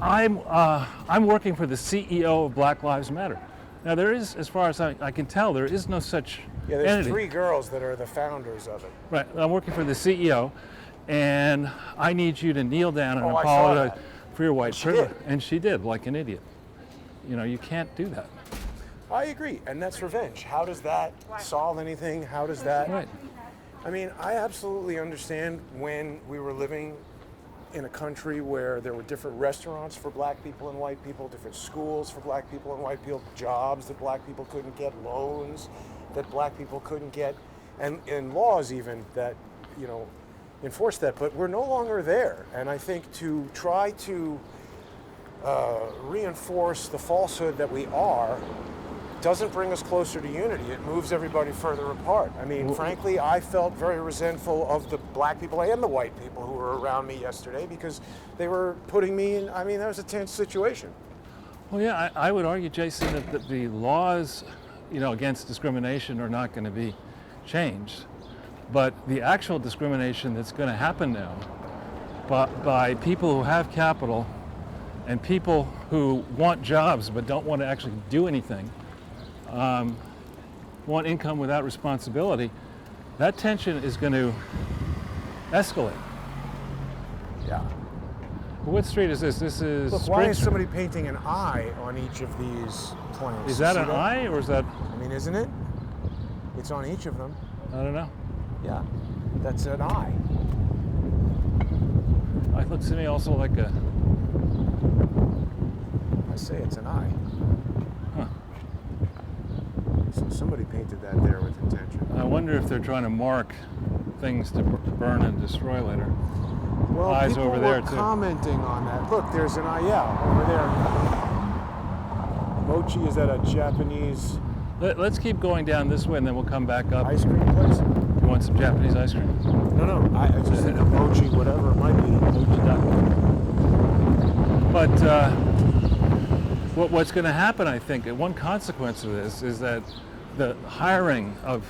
I'm working for the CEO of Black Lives Matter." Now there is, as far as I can tell, there is no such Yeah, there's entity. 3 girls that are the founders of it. Right, I'm working for the CEO, and I need you to kneel down and Oh, I saw apologize that. for your white She privilege. did. And she did, like an idiot. You can't do that. I agree, and that's revenge. How does that solve anything? How does that? Right. I mean, I absolutely understand when we were living in a country where there were different restaurants for black people and white people, different schools for black people and white people, jobs that black people couldn't get, loans that black people couldn't get, and laws even that, enforce that. But we're no longer there. And I think to try to reinforce the falsehood that we are doesn't bring us closer to unity. It moves everybody further apart. I mean, frankly, I felt very resentful of the black people and the white people who were around me yesterday because they were putting me in, that was a tense situation. Well, yeah, I would argue, Jason, that the laws, against discrimination are not going to be changed. But the actual discrimination that's going to happen now by people who have capital and people who want jobs but don't want to actually do anything, want income without responsibility, that tension is going to escalate. Yeah. What street is this? This is Look, Spring why is Street. somebody painting an eye on each of these plants? Is that See an eye or is that, Isn't it? It's on each of them. I don't know. Yeah. That's an eye. It looks to me also like a, I say it's an eye. huh. So somebody painted that there with intention. I wonder if they're trying to mark things to burn and destroy later. Well, Eyes people over were there, too. commenting on that. Look, there's an eye, over there. Mochi, is that a Japanese Let's keep going down this way and then we'll come back up. ice cream place? You want some Japanese ice cream? No, I just said a mochi, whatever it might be. But what's going to happen, I think, and one consequence of this is that the hiring of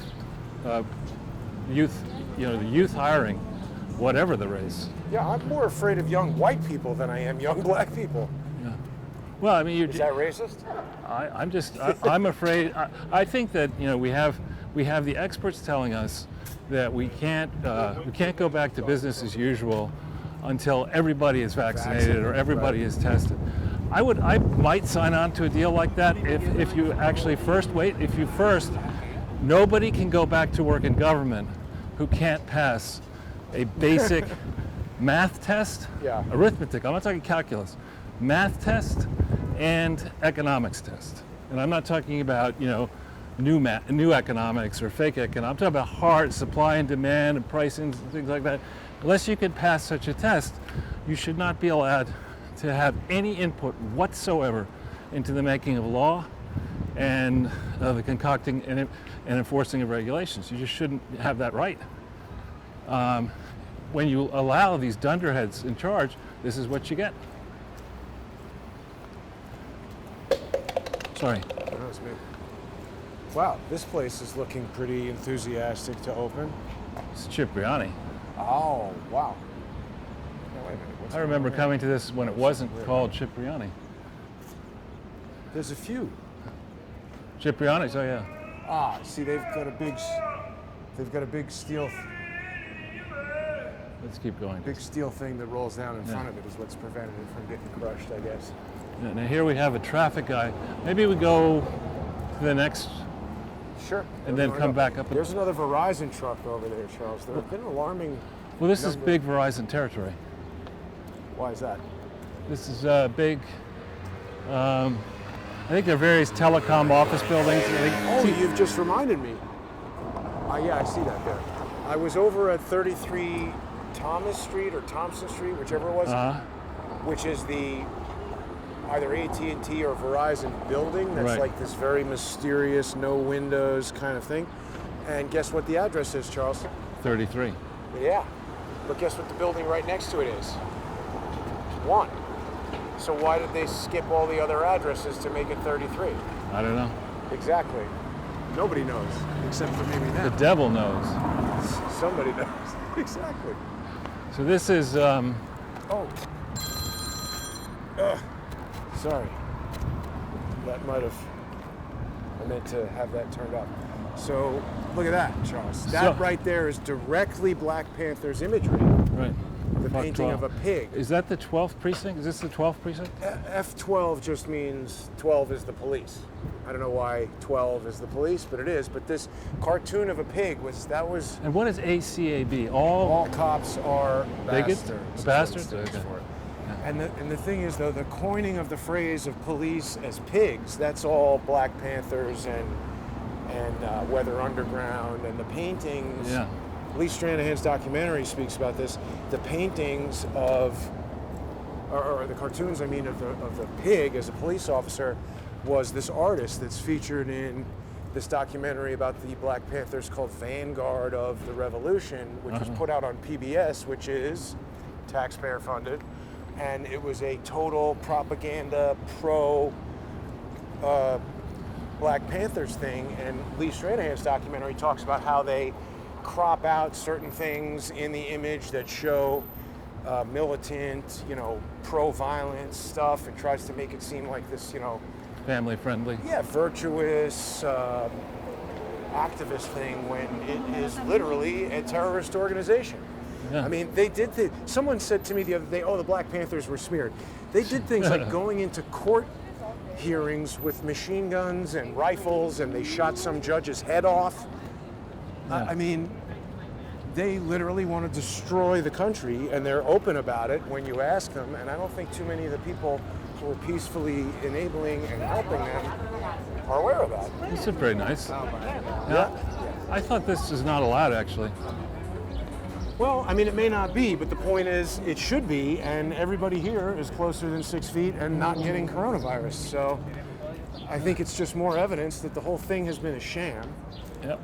youth, the youth hiring, whatever the race. Yeah, I'm more afraid of young white people than I am young black people. Yeah. Well, I mean, Is that racist? I'm afraid. I think that we have the experts telling us that we can't go back to business as usual until everybody is vaccinated or everybody is tested. I might sign on to a deal like that if you actually nobody can go back to work in government who can't pass a basic math test, Yeah. arithmetic, I'm not talking calculus, math test and economics test. And I'm not talking about, new economics or fake economics. I'm talking about hard supply and demand and pricing and things like that. Unless you can pass such a test, you should not be allowed to have any input whatsoever into the making of law and the concocting and enforcing of regulations. You just shouldn't have that right. When you allow these dunderheads in charge, this is what you get. Sorry. That was me. Wow, this place is looking pretty enthusiastic to open. It's Cipriani. Oh, wow. Now, wait a minute. What's I remember going on coming to this when it wasn't called Cipriani. here? There's a few. Cipriani's, oh yeah. Ah, see, they've got a big steel Let's keep going. thing that rolls down in front of it is what's preventing it from getting crushed, I guess. Now here we have a traffic guy. Maybe we go to the next, Sure. and then come back up. There's another Verizon truck over there, Charles. They're been alarming. Well, this is number- big Verizon territory. Why is that? This is big. I think there are various telecom office buildings. Oh, you've just reminded me. Yeah, I see that there. I was over at 33 Thomas Street or Thompson Street, whichever it was, which is the either AT&T or Verizon building that's Right. like this very mysterious, no windows kind of thing. And guess what the address is, Charles? 33. Yeah. But guess what the building right next to it is? 1. So why did they skip all the other addresses to make it 33? I don't know. Exactly. Nobody knows, except for maybe The them. devil knows. Somebody knows. Exactly. So this is, Oh. Sorry. That might have. I meant to have that turned up. So look at that, Charles. That So- right there is directly Black Panther's imagery. right. The Fuck painting 12. of a pig. Is that the 12th precinct? Is this the 12th precinct? F12 just means 12 is the police. I don't know why 12 is the police, but it is. But this cartoon of a pig was And what is ACAB? All cops are bigots? bastards. Bastards? Is what it stands Okay. for. And the thing is, though, the coining of the phrase of police as pigs, that's all Black Panthers and Weather Underground and the paintings. Yeah. Lee Stranahan's documentary speaks about this. The paintings of, or the cartoons, I mean, of the pig as a police officer, was this artist that's featured in this documentary about the Black Panthers called Vanguard of the Revolution, which was put out on PBS, which is taxpayer funded, and it was a total propaganda pro Black Panthers thing. And Lee Stranahan's documentary talks about how they crop out certain things in the image that show militant, pro-violence stuff, and tries to make it seem like this, family friendly. yeah, virtuous activist thing when it is literally a terrorist organization. Yeah. I mean, they did. Someone said to me the other day, "Oh, the Black Panthers were smeared." They did things like going into court hearings with machine guns and rifles, and they shot some judge's head off. Yeah. I mean, they literally want to destroy the country, and they're open about it when you ask them. And I don't think too many of the people who are peacefully enabling and helping them are aware of that. This is very nice. Yeah. I thought this is not allowed, actually. Well, I mean, it may not be, but the point is, it should be, and everybody here is closer than 6 feet and not getting coronavirus. So I think it's just more evidence that the whole thing has been a sham. Yep.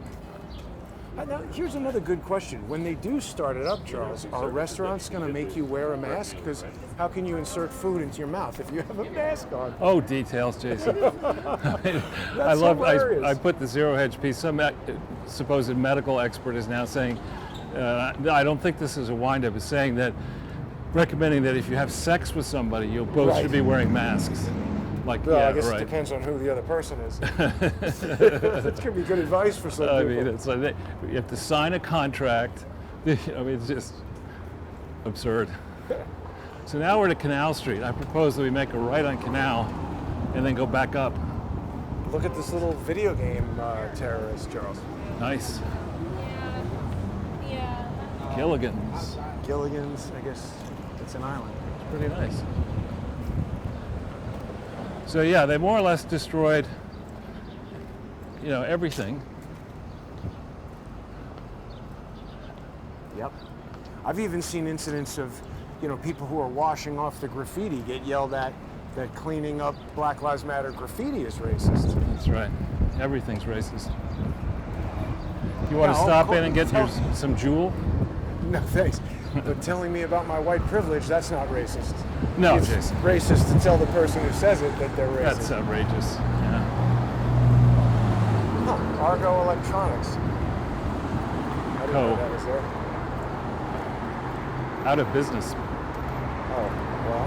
Now, here's another good question. When they do start it up, Charles, are restaurants going to make you wear a mask? Because how can you insert food into your mouth if you have a mask on? Oh, details, Jason. That's hilarious. I put the Zero Hedge piece. Some supposed medical expert is now saying, I don't think this is a wind-up, is saying that, recommending that if you have sex with somebody, you both Right. should be wearing masks. Like, Well, yeah, I guess right. it depends on who the other person is. That could be good advice for some I people. mean, it's like you have to sign a contract. I mean, it's just absurd. So now we're at Canal Street. I propose that we make a right on Canal and then go back up. Look at this little video game terrorist, Charles. Nice. Gilligan's. Gilligan's, I guess it's an island. It's pretty nice. So yeah, they more or less destroyed, everything. Yep. I've even seen incidents of, people who are washing off the graffiti get yelled at that cleaning up Black Lives Matter graffiti is racist. That's right. Everything's racist. You want to No, stop in and get some Jewel? No, thanks. But telling me about my white privilege, that's not racist. No, It's Jason. racist to tell the person who says it that they're racist. That's outrageous. Yeah. Huh. Argo Electronics. I didn't know that was there. Out of business. Oh, well.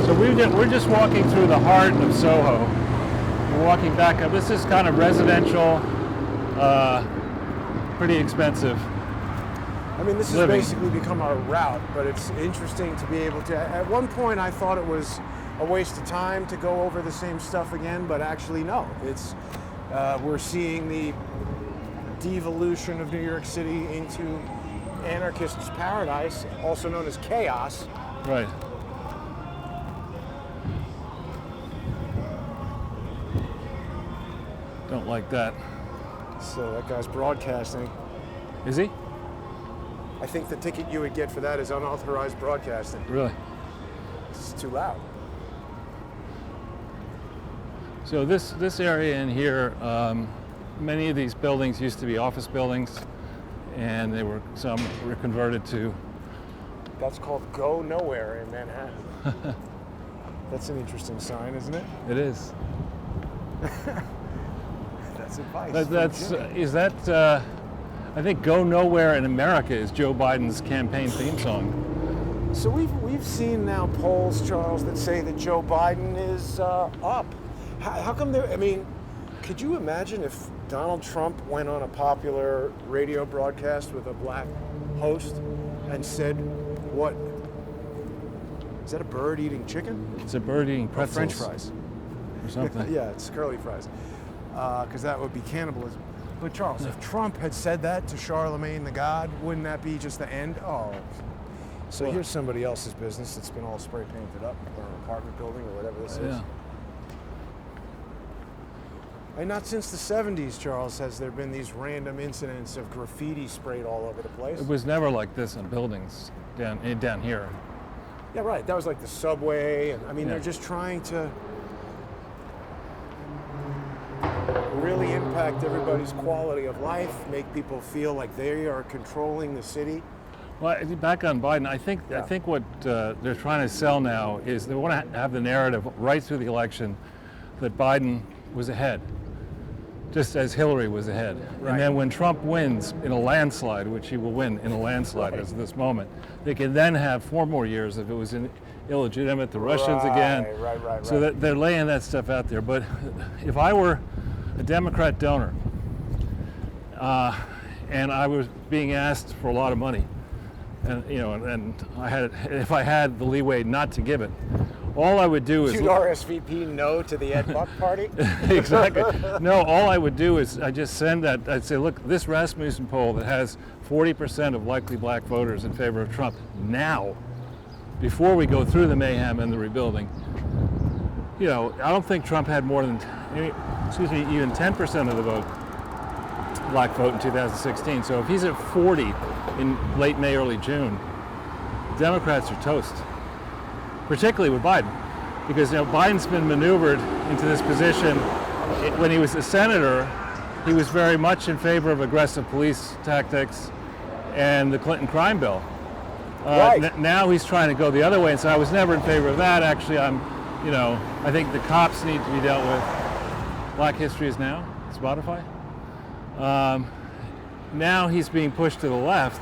So we're just walking through the heart of Soho. We're walking back up. This is kind of residential, pretty expensive. I mean, this has living. basically become our route, but it's interesting to be able to. At one point, I thought it was a waste of time to go over the same stuff again, but actually, no. It's we're seeing the devolution of New York City into anarchists' paradise, also known as chaos. Right. Don't like that. So that guy's broadcasting. Is he? I think the ticket you would get for that is unauthorized broadcasting. Really? It's too loud. So this area in here, many of these buildings used to be office buildings, and some were converted to. That's called Go Nowhere in Manhattan. That's an interesting sign, isn't it? It is. That's advice. Is that? I think "Go Nowhere in America" is Joe Biden's campaign theme song. So we've seen now polls, Charles, that say that Joe Biden is up. How come there? I mean, could you imagine if Donald Trump went on a popular radio broadcast with a black host and said, "What? Is that a bird eating chicken?" It's a bird eating pretzels. French fries. Or something. Yeah, it's curly fries. Because that would be cannibalism. But Charles, if Trump had said that to Charlemagne the God, wouldn't that be just the end? Oh. So Well- here's somebody else's business that's been all spray painted up, or an apartment building, or whatever this is. Yeah. And not since the 70s, Charles, has there been these random incidents of graffiti sprayed all over the place. It was never like this in buildings down here. Yeah, right. That was like the subway. And I mean, Yeah. they're just trying to really impact everybody's quality of life, make people feel like they are controlling the city. Well, back on Biden, I think what they're trying to sell now is they want to have the narrative right through the election that Biden was ahead, just as Hillary was ahead. Right. And then when Trump wins in a landslide, which he will win in a landslide Right. as of this moment, they can then have 4 more years if it was illegitimate, the Russians again. Right. So that they're laying that stuff out there. But if I were a Democrat donor and I was being asked for a lot of money, and if I had the leeway not to give it, all I would do is You'd RSVP no to the Ed Buck party? exactly. No, all I would do is I just send that. I'd say, look, this Rasmussen poll that has 40% of likely black voters in favor of Trump now, before we go through the mayhem and the rebuilding. I don't think Trump had more than, even 10% of the black vote in 2016. So if he's at 40 in late May, early June, Democrats are toast. Particularly with Biden, because Biden's been maneuvered into this position. When he was a senator, he was very much in favor of aggressive police tactics and the Clinton crime bill. Right. Now he's trying to go the other way, and so I was never in favor of that. Actually, I think the cops need to be dealt with. Black History Is Now, Spotify. Now he's being pushed to the left,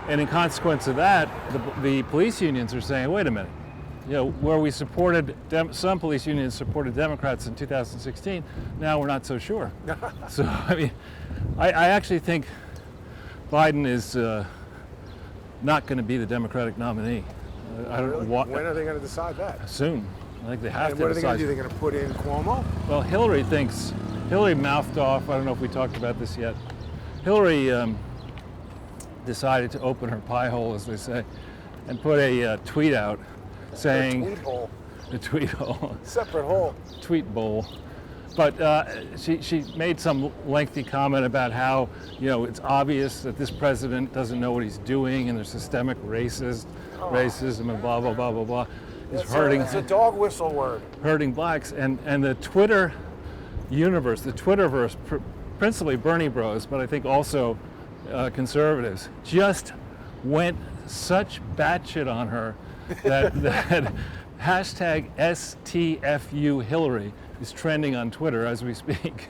and in consequence of that, the police unions are saying, wait a minute, where we supported, some police unions supported Democrats in 2016, now we're not so sure. So, I mean, I actually think Biden is not going to be the Democratic nominee. I don't Really? know what. When are they going to decide that? Soon. I think they have And to what are they going decide. to do? They're going to put in Cuomo? Well, Hillary mouthed off, I don't know if we talked about this yet. Hillary decided to open her pie hole, as they say, and put a tweet out saying... Tweet hole. A tweet hole. Separate hole. Tweet bowl. But she made some lengthy comment about how, it's obvious that this president doesn't know what he's doing and there's systemic racism and blah, blah, blah, blah, blah. It's a dog whistle word. Hurting blacks. And the Twitter universe, the Twitterverse, principally Bernie bros, but I think also conservatives, just went such batshit on her that hashtag STFU Hillary is trending on Twitter as we speak.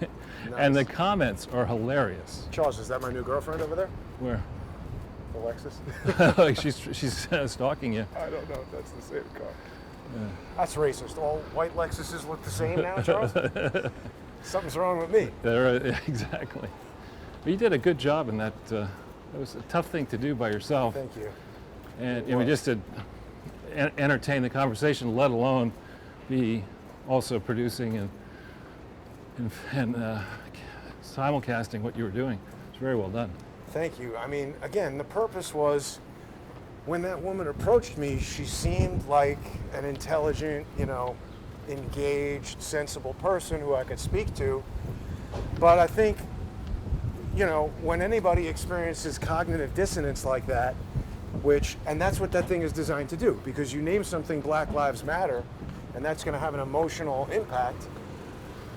Nice. And the comments are hilarious. Charles, is that my new girlfriend over there? Where? Alexis? she's stalking you. I don't know if that's the same car. Yeah. That's racist. All white Lexuses look the same now, Charles? Something's wrong with me. Exactly. But you did a good job in that. It was a tough thing to do by yourself. Thank you. And just to entertain the conversation, let alone be also producing and simulcasting what you were doing. It's very well done. Thank you. I mean, again, the purpose was, when that woman approached me, she seemed like an intelligent, engaged, sensible person who I could speak to. But I think, when anybody experiences cognitive dissonance like that, and that's what that thing is designed to do, because you name something Black Lives Matter, and that's going to have an emotional impact,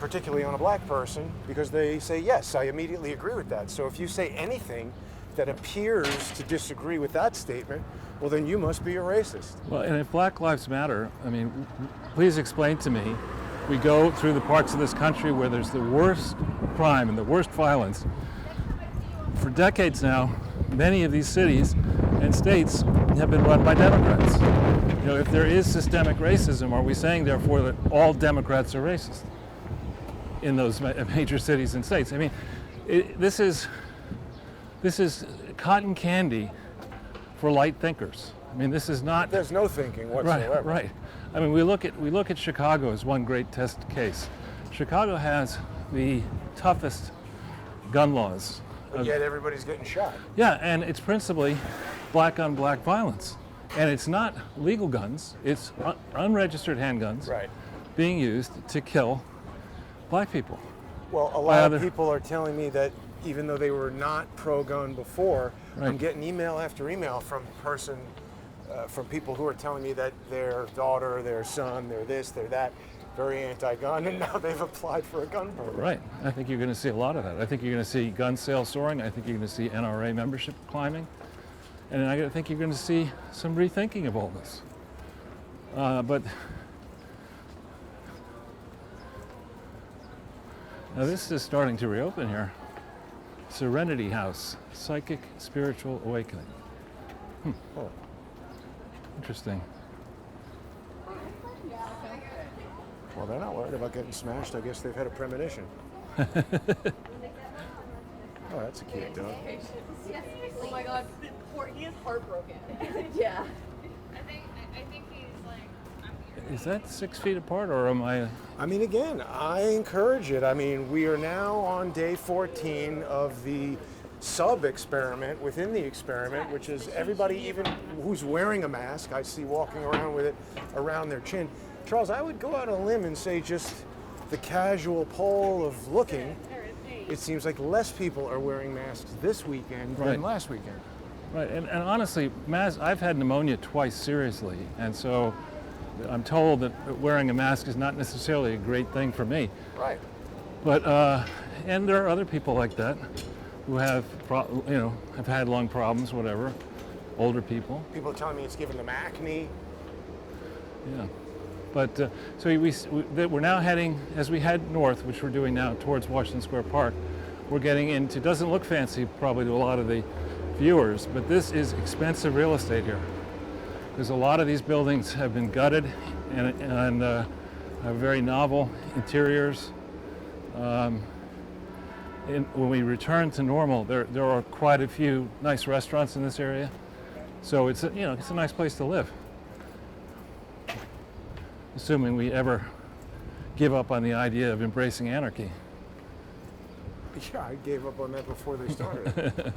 particularly on a black person, because they say, yes, I immediately agree with that. So if you say anything that appears to disagree with that statement, well, then you must be a racist. Well, and if Black Lives Matter, I mean, please explain to me, we go through the parts of this country where there's the worst crime and the worst violence. For decades now, many of these cities and states have been run by Democrats. If there is systemic racism, are we saying, therefore, that all Democrats are racist in those major cities and states? I mean, this is cotton candy for light thinkers. I mean, this is not. There's no thinking whatsoever. Right. I mean, we look at Chicago as one great test case. Chicago has the toughest gun laws. But yet everybody's getting shot. Yeah, and it's principally black on black violence. And it's not legal guns, it's unregistered handguns being used to kill black people. Well, a lot of people are telling me that even though they were not pro-gun before, I'm getting email after email from people who are telling me that their daughter, their son, they're this, they're that, very anti-gun, and now they've applied for a gun permit. Right. I think you're going to see a lot of that. I think you're going to see gun sales soaring. I think you're going to see NRA membership climbing. And I think you're going to see some rethinking of all this. But now this is starting to reopen here. Serenity House, Psychic Spiritual Awakening. Oh, interesting. Well, they're not worried about getting smashed. I guess they've had a premonition. Oh, that's a cute dog. Oh my God, he is heartbroken. Yeah. I think he's like. Is that 6 feet apart, or am I? I mean, again, I encourage it. I mean, we are now on day 14 of the sub-experiment within the experiment, which is everybody, even who's wearing a mask, I see walking around with it around their chin. Charles, I would go out on a limb and say just the casual poll of looking, it seems like less people are wearing masks this weekend than last weekend. Right, and honestly, I've had pneumonia twice seriously, and so I'm told that wearing a mask is not necessarily a great thing for me. Right. But, and there are other people like that who have, have had lung problems, whatever, older people. People are telling me it's giving them acne. Yeah. But so we're now heading, as we head north, which we're doing now towards Washington Square Park, we're getting into, doesn't look fancy probably to a lot of the viewers, but this is expensive real estate here. because a lot of these buildings have been gutted and have very novel interiors. When we return to normal, there are quite a few nice restaurants in this area, so it's it's a nice place to live. Assuming we ever give up on the idea of embracing anarchy. Yeah, I gave up on that before they started.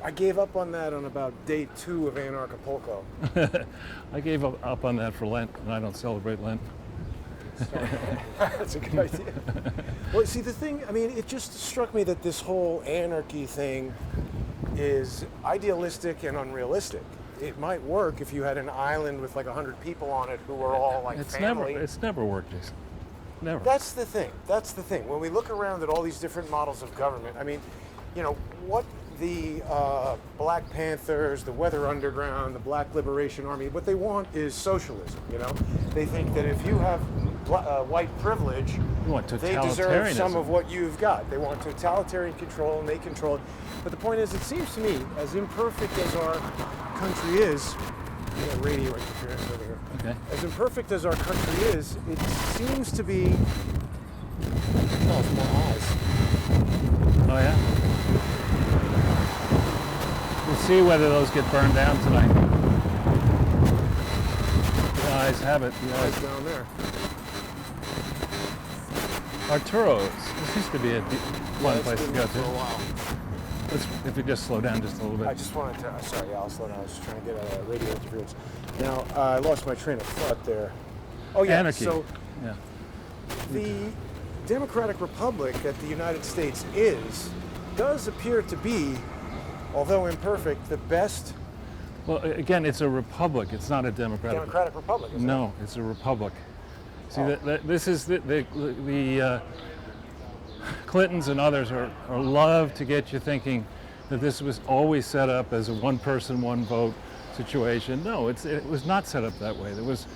I gave up on that on about day 2 of Anarchapulco. I gave up on that for Lent, and I don't celebrate Lent. That's a good idea. Well, see, the thing, I mean, it just struck me that this whole anarchy thing is idealistic and unrealistic. It might work if you had an island with like 100 people on it who were all like family. It's never worked, Jason. Never. That's the thing. That's the thing. When we look around at all these different models of government, I mean, what the Black Panthers, the Weather Underground, the Black Liberation Army, what they want is socialism, They think that if you have white privilege, they deserve some of what you've got. They want totalitarian control, and they control it. But the point is, it seems to me, as imperfect as our country is, radio interference over here. Okay. As imperfect as our country is, it seems to be. Oh, it's more eyes. Oh yeah. We'll see whether those get burned down tonight. The eyes have it. The eyes down there. Arturo's. This used to be a one place to go For a to. while. If we just slow down just a little I bit. just wanted to. Sorry, I'll slow down. I was just trying to get a radio interference. Now I lost my train of thought there. Oh yeah. Anarchy. So Yeah. the Democratic Republic that the United States does appear to be, although imperfect, the best Well, again, it's a republic. It's not a democratic. Democratic Republic. Isn't No, it's a republic. See, Oh. this is the Clintons and others are love to get you thinking that this was always set up as a one person, one vote situation. No, it was not set up that way. There was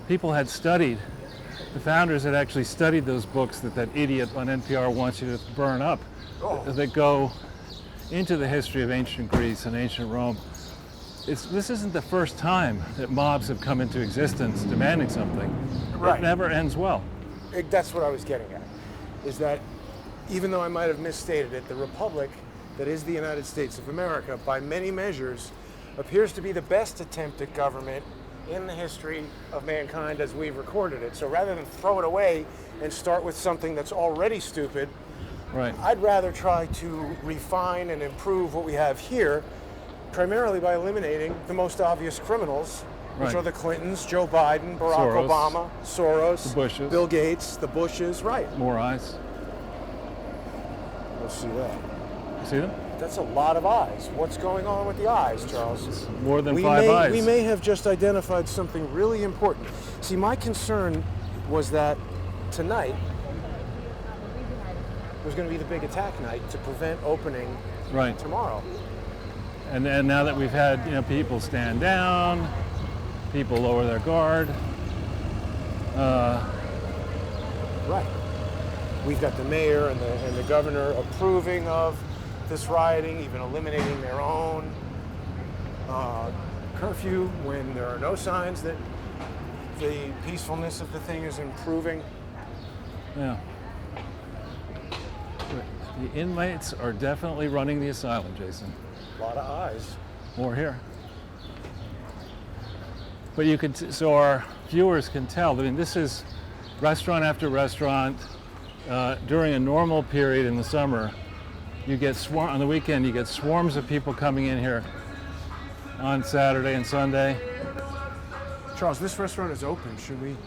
people had studied. The founders had actually studied those books that idiot on NPR wants you to burn up. Oh. That go into the history of ancient Greece and ancient Rome. This isn't the first time that mobs have come into existence demanding something. Right. It never ends well. That's what I was getting at, is that even though I might have misstated it, the republic that is the United States of America, by many measures, appears to be the best attempt at government in the history of mankind as we've recorded it. So rather than throw it away and start with something that's already stupid, Right. I'd rather try to refine and improve what we have here, primarily by eliminating the most obvious criminals, which Right. are the Clintons, Joe Biden, Barack Soros. Obama, Soros, The Bushes. Bill Gates, the Bushes, right. More eyes. We'll see that. You see them? That's a lot of eyes. What's going on with the eyes, Charles? More than 5 eyes. We may have just identified something really important. See, my concern was that tonight was going to be the big attack night to prevent opening Right. tomorrow. And now that we've had people stand down, people lower their guard. Right. We've got the mayor and the governor approving of this rioting, even eliminating their own curfew when there are no signs that the peacefulness of the thing is improving. Yeah. The inmates are definitely running the asylum, Jason. A lot of eyes. More here. But you can, so our viewers can tell. I mean, this is restaurant after restaurant. During a normal period in the summer, you get on the weekend, you get swarms of people coming in here on Saturday and Sunday. Charles, this restaurant is open. Should we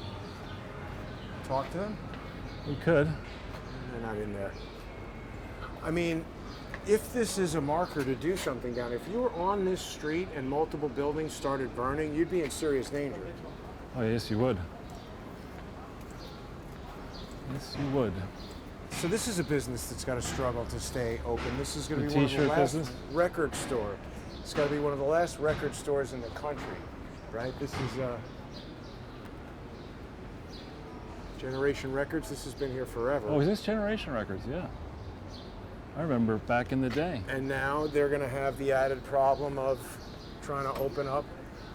talk to them? We could. They're not in there. I mean, if this is a marker to do something down, if you were on this street and multiple buildings started burning, you'd be in serious danger. Oh, yes, you would. Yes, you would. So this is a business that's got to struggle to stay open. This is going to be one of the T-shirt last business? record store. It's got to be one of the last record stores in the country, right? This is Generation Records. This has been here forever. Oh, is this Generation Records? Yeah. I remember back in the day. And now they're going to have the added problem of trying to open up.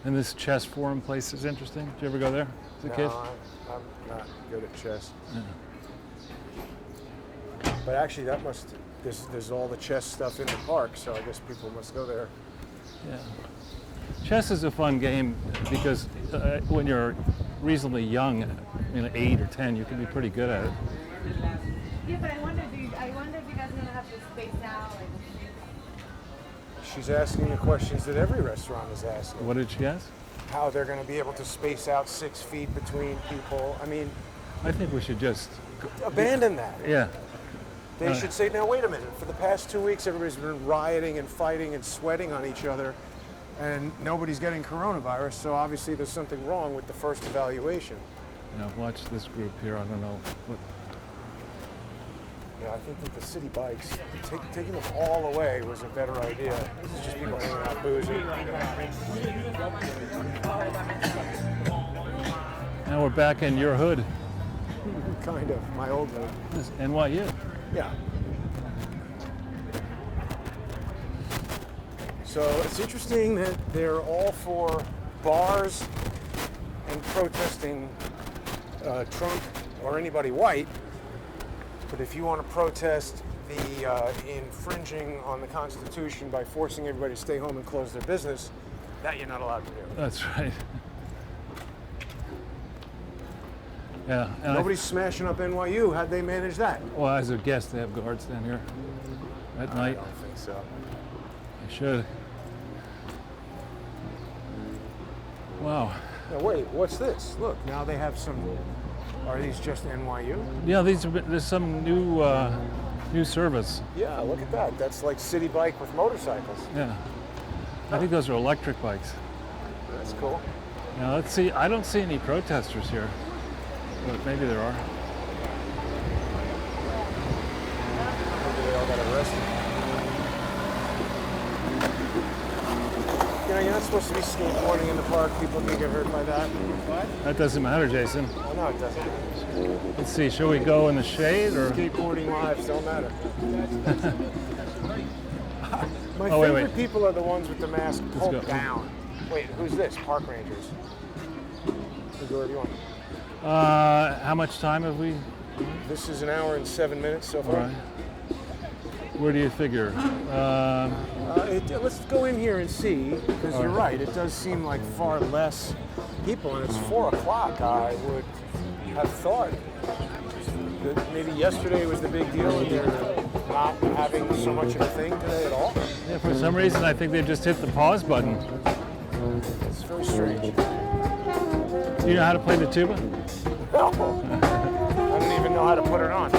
And this chess forum place is interesting. Did you ever go there as a kid? No, I'm not good at chess. Yeah. But actually, there's all the chess stuff in the park, so I guess people must go there. Yeah. Chess is a fun game because when you're reasonably young, 8 or 10, you can be pretty good at it. Yeah, but I wonder if you guys are gonna have to space out. She's asking the questions that every restaurant is asking. What did she ask? How they're going to be able to space out 6 feet between people. I mean, I think we should just abandon that. Yeah. They should say, now wait a minute, for the past 2 weeks everybody's been rioting and fighting and sweating on each other and nobody's getting coronavirus, so obviously there's something wrong with the first evaluation. Watch this group here. I don't know. Yeah, I think that the city bikes, taking them all away was a better idea. This is just people hanging out boozing. Now we're back in your hood. Kind of, my old hood. This is NYU. Yeah. So it's interesting that they're all for bars and protesting Trump or anybody white, but if you want to protest the infringing on the Constitution by forcing everybody to stay home and close their business, that you're not allowed to do. That's right. Yeah. And Nobody's smashing up NYU. How'd they manage that? well, as a guest, they have guards down here at I night. don't think so. They should. Wow. Now wait, what's this? Look, now they have some. Are these just NYU? Yeah, there's some new service. Yeah, look at that. That's like city bike with motorcycles. Yeah. I think those are electric bikes. That's cool. Now let's see. I don't see any protesters here, but maybe there are. Maybe they all got arrested. You're not supposed to be skateboarding in the park. People can get hurt by that. What? That doesn't matter, Jason. Oh, no, it doesn't. Let's see. Shall we go in the shade or? Skateboarding lives don't matter. My Oh, wait, favorite wait. people are the ones with the mask pulled go. down. Wait, who's this? Park rangers. You go wherever you want. How much time have we? This is 1 hour and 7 minutes so All far. right. Where do you figure? Let's go in here and see, because you're right. It does seem like far less people, and it's 4 o'clock. I would have thought that maybe yesterday was the big deal, and they're not having so much of a thing today at all. Yeah, for some reason, I think they just hit the pause button. It's very strange. Do you know how to play the tuba? No, I don't even know how to put it on.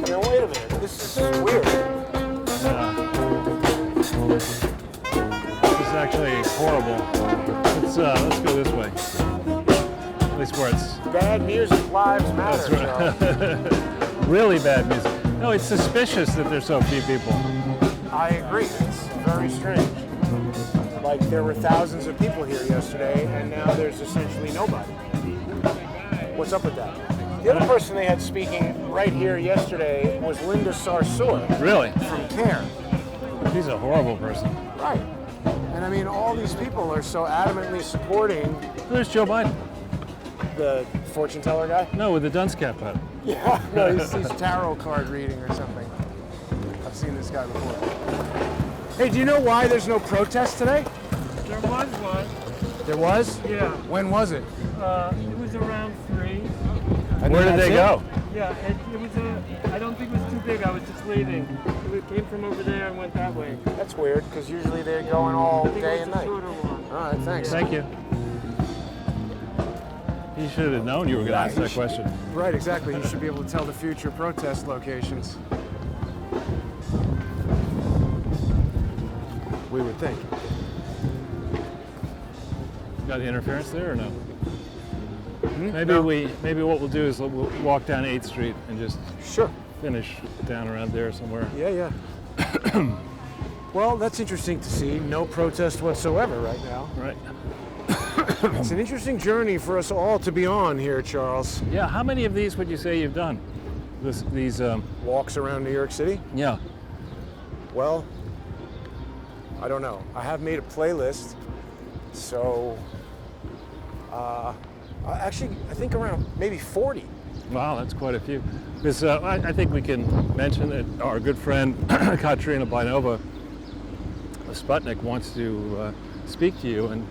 Now wait a minute. This is weird. This is actually horrible. Let's go this way. At least where it's Bad music, lives matter. That's right. Really bad music. No, it's suspicious that there's so few people. I agree. It's very strange. Like there were thousands of people here yesterday, and now there's essentially nobody. What's up with that? The other person they had speaking right here yesterday was Linda Sarsour Really? from CARE. She's a horrible person. Right. And I mean, all these people are so adamantly supporting There's Joe Biden. the fortune teller guy. No, with the dunce cap on. Yeah, no, he's tarot card reading or something. I've seen this guy before. Hey, do you know why there's no protest today? There was one, There was? yeah. When was it? It was around 3. And Where then did they that's go? Yeah, it was I don't think it was too big, I was just leaving. It came from over there and went that way. it? That's weird, because usually they're going all I think day it and was a night. shorter one. All right, thanks. Thank you. He should have known you were going to ask Right, that question. Right, exactly. You should be able to tell the future protest locations. We would think. Got the interference there or no? No. Maybe what we'll do is we'll walk down 8th Street and just Sure. finish down around there somewhere. Yeah, yeah. Well, that's interesting to see. No protest whatsoever right now. Right. It's an interesting journey for us all to be on here, Charles. Yeah. How many of these would you say you've done? These. Walks around New York City. Yeah. Well, I don't know. I have made a playlist, so actually, I think around maybe 40. Wow, that's quite a few. Because I think we can mention that our good friend Katrina Bainova of Sputnik wants to speak to you and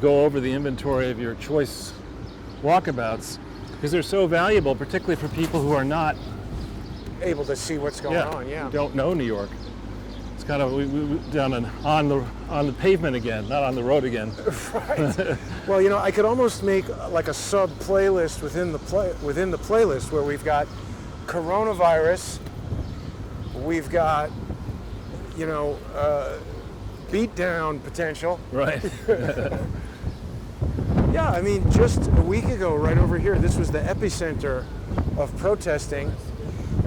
go over the inventory of your choice walkabouts, because they're so valuable, particularly for people who are not Able to see what's going on, yeah. don't know New York. It's kind of we down on the pavement again, not on the road again. Right. Well, you know, I could almost make like a sub playlist within the playlist where we've got coronavirus, we've got, you know, beatdown potential. Right. Yeah, I mean, just a week ago, right over here, this was the epicenter of protesting.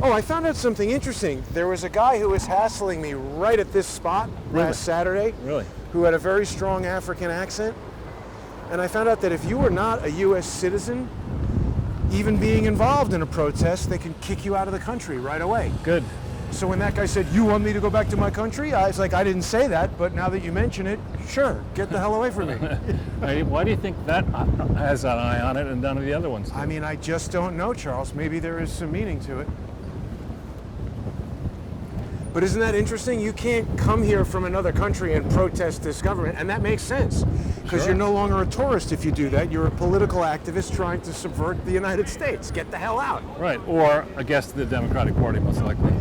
Oh, I found out something interesting. There was a guy who was hassling me right at this spot last Saturday. Really? Who had a very strong African accent. And I found out that if you were not a U.S. citizen, even being involved in a protest, they can kick you out of the country right away. Good. So when that guy said, "You want me to go back to my country?" I was like, I didn't say that, but now that you mention it, sure, get the hell away from me. Why do you think that has an eye on it and none of the other ones do? I mean, I just don't know, Charles. Maybe there is some meaning to it. But isn't that interesting? You can't come here from another country and protest this government, and that makes sense, because Sure. you're no longer a tourist if you do that. You're a political activist trying to subvert the United States. Get the hell out. Right, or a guest of the Democratic Party, most likely.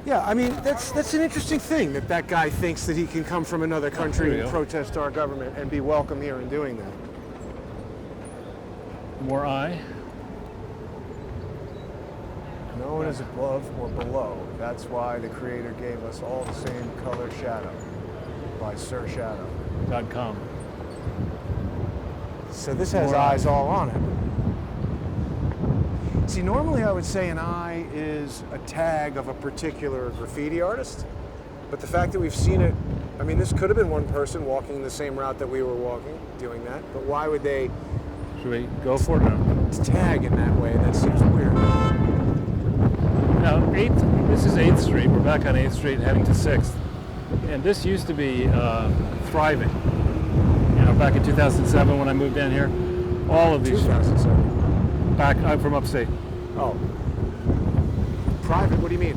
Yeah, I mean, that's an interesting thing, that guy thinks that he can come from another country There you and go. protest our government and be welcome here in doing that. More eye. No one is above or below. That's why the Creator gave us all the same color shadow, by Sir Shadow. .com. So this has More eyes all on it. See, normally I would say an eye is a tag of a particular graffiti artist, but the fact that we've seen it, I mean, this could have been one person walking the same route that we were walking, doing that, but why would they Should we go for it now? tag in that way? That seems weird. Now, this is 8th Street. We're back on 8th Street heading to 6th. And this used to be thriving. You know, back in 2007 when I moved down here, all of these 2007. I'm from upstate. Oh. Private, what do you mean?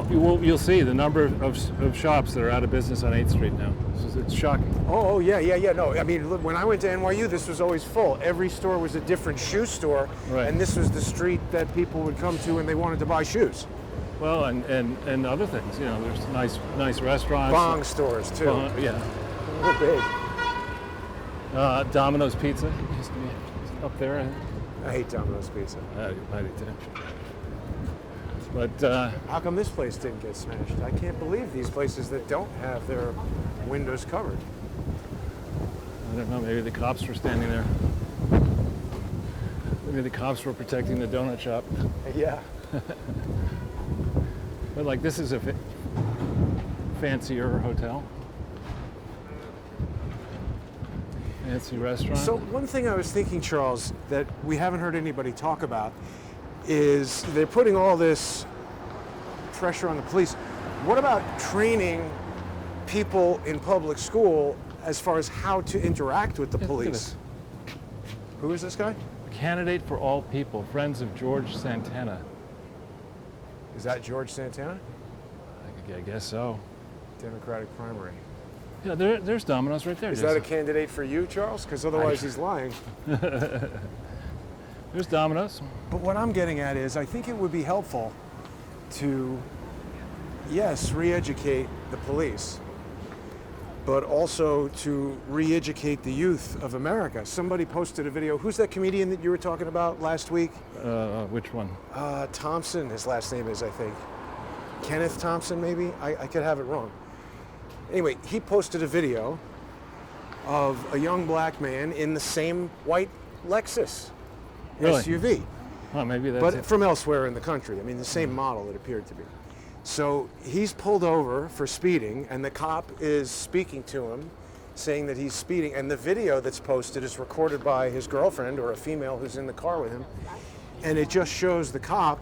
You'll see the number of shops that are out of business on 8th Street now. It's shocking. Oh, yeah. No, I mean, look, when I went to NYU, this was always full. Every store was a different shoe store, Right. and this was the street that people would come to when they wanted to buy shoes. Well, and other things. You know, there's nice restaurants. Bong stores, too. Yeah. They're big. Domino's Pizza used to be up there. I hate Domino's Pizza. I do too. But How come this place didn't get smashed? I can't believe these places that don't have their windows covered. I don't know, maybe the cops were standing there. Maybe the cops were protecting the donut shop. Yeah. But like, this is a fancier hotel. Fancy restaurant. So one thing I was thinking, Charles, that we haven't heard anybody talk about is they're putting all this pressure on the police. What about training people in public school as far as how to interact with the Yeah, look at police? Who is this guy? Candidate for all people, friends of George Santana. Is that George Santana? I guess so. Democratic primary. Yeah, there's Domino's right there. Is that a Jason. candidate for you, Charles? Because otherwise he's lying. There's Domino's. But what I'm getting at is I think it would be helpful to, yes, re-educate the police, but also to re-educate the youth of America. Somebody posted a video. Who's that comedian that you were talking about last week? Which one? Thompson, his last name is, I think. Kenneth Thompson, maybe? I could have it wrong. Anyway, he posted a video of a young black man in the same white Lexus Really? SUV. Oh, maybe that's But it. from elsewhere in the country. I mean, the same model it appeared to be. So he's pulled over for speeding, and the cop is speaking to him, saying that he's speeding. And the video that's posted is recorded by his girlfriend or a female who's in the car with him. And it just shows the cop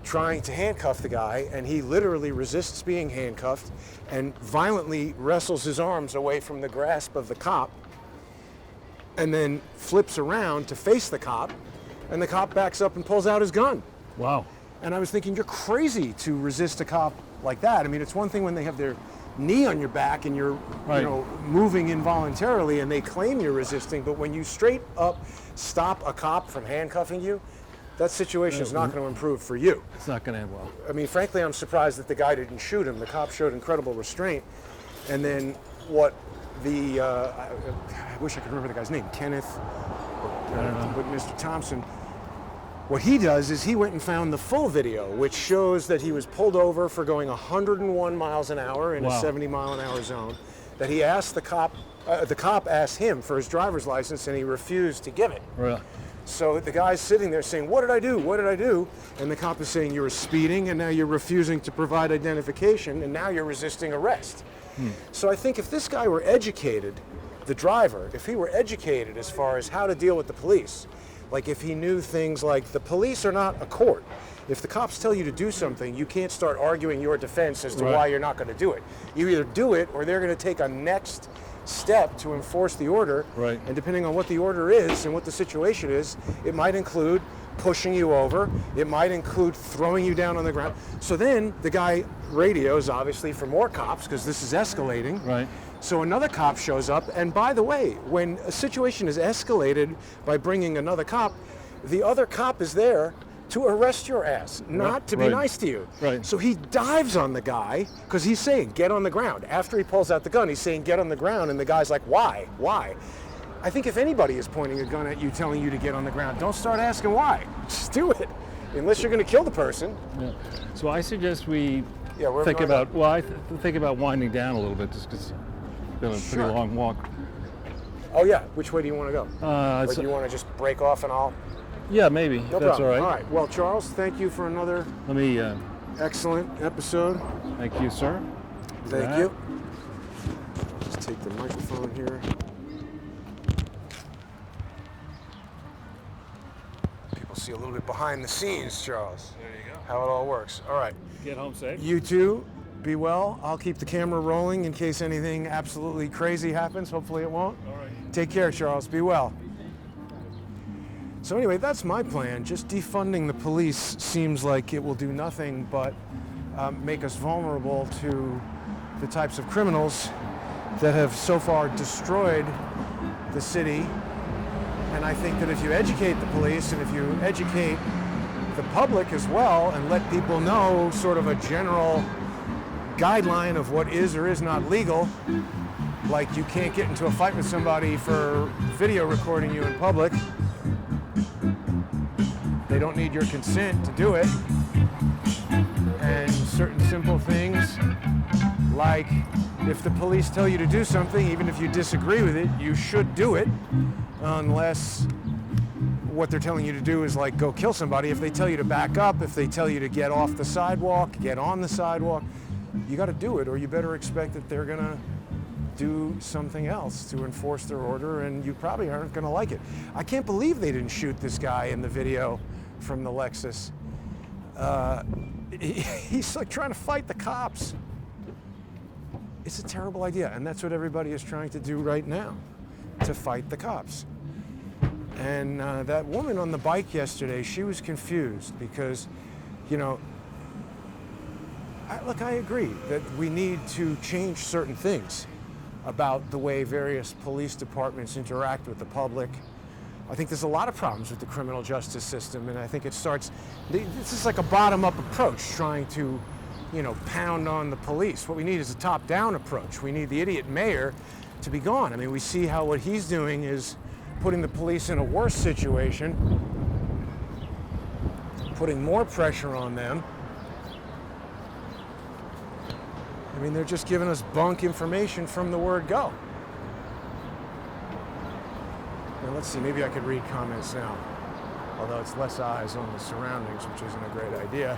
trying to handcuff the guy, and he literally resists being handcuffed and violently wrestles his arms away from the grasp of the cop, and then flips around to face the cop, and the cop backs up and pulls out his gun. Wow. And I was thinking, you're crazy to resist a cop like that. I mean, it's one thing when they have their knee on your back and you're Right. moving involuntarily and they claim you're resisting, but when you straight up stop a cop from handcuffing you, that situation is not going to improve for you. It's not going to end well. I mean, frankly, I'm surprised that the guy didn't shoot him. The cop showed incredible restraint. And then what the, I wish I could remember the guy's name, Kenneth, but Mr. Thompson, what he does is he went and found the full video, which shows that he was pulled over for going 101 miles an hour in a Wow. 70-mile-an-hour zone, that he asked the cop asked him for his driver's license, and he refused to give it. Really? So the guy's sitting there saying, what did I do? What did I do? And the cop is saying, you were speeding, and now you're refusing to provide identification, and now you're resisting arrest. So I think if this guy were educated, the driver, if he were educated as far as how to deal with the police, like if he knew things like the police are not a court. If the cops tell you to do something, you can't start arguing your defense as to Right. why you're not going to do it. You either do it or they're going to take a next step to enforce the order. Right. And depending on what the order is and what the situation is, it might include pushing you over. It might include throwing you down on the ground. So then the guy radios, obviously, for more cops because this is escalating. Right. So another cop shows up, and by the way, when a situation is escalated by bringing another cop, the other cop is there to arrest your ass, not to be Right. nice to you. Right. So he dives on the guy because he's saying, get on the ground. After he pulls out the gun, he's saying, get on the ground, and the guy's like, why? Why? I think if anybody is pointing a gun at you telling you to get on the ground, don't start asking why. Just do it, unless you're going to kill the person. Yeah. So I suggest we Yeah, we're think going about, well, I think about winding down a little bit just because it's been a Sure. pretty long walk. Oh yeah, which way do you want to go? Or It's- do you want to just break off and I'll? yeah, maybe. No That's problem. all right. All right. Well, Charles, thank you for another Let me, excellent episode. thank you, sir. Thank That. you. Just take the microphone here. People see a little bit behind the scenes, Charles. There you go. How it all works. All right. Get home safe. You too. Be well. I'll keep the camera rolling in case anything absolutely crazy happens. Hopefully it won't. All right. Take care, Charles. Be well. So anyway, that's my plan. Just defunding the police seems like it will do nothing but make us vulnerable to the types of criminals that have so far destroyed the city. And I think that if you educate the police and if you educate the public as well and let people know sort of a general guideline of what is or is not legal, like you can't get into a fight with somebody for video recording you in public. They don't need your consent to do it. And certain simple things like if the police tell you to do something, even if you disagree with it, you should do it unless what they're telling you to do is like go kill somebody. If they tell you to back up, if they tell you to get off the sidewalk, get on the sidewalk, you got to do it, or you better expect that they're going to do something else to enforce their order, and you probably aren't going to like it. I can't believe they didn't shoot this guy in the video from the Lexus. He's like trying to fight the cops. It's a terrible idea, and that's what everybody is trying to do right now, to fight the cops. And that woman on the bike yesterday, she was confused because, you know, I agree that we need to change certain things about the way various police departments interact with the public. I think there's a lot of problems with the criminal justice system, and I think it starts, this is like a bottom-up approach, trying to, you know, pound on the police. What we need is a top-down approach. We need the idiot mayor to be gone. I mean, we see how what he's doing is putting the police in a worse situation, putting more pressure on them. I mean, they're just giving us bunk information from the word go. Now, let's see, maybe I could read comments now. Although it's less eyes on the surroundings, which isn't a great idea.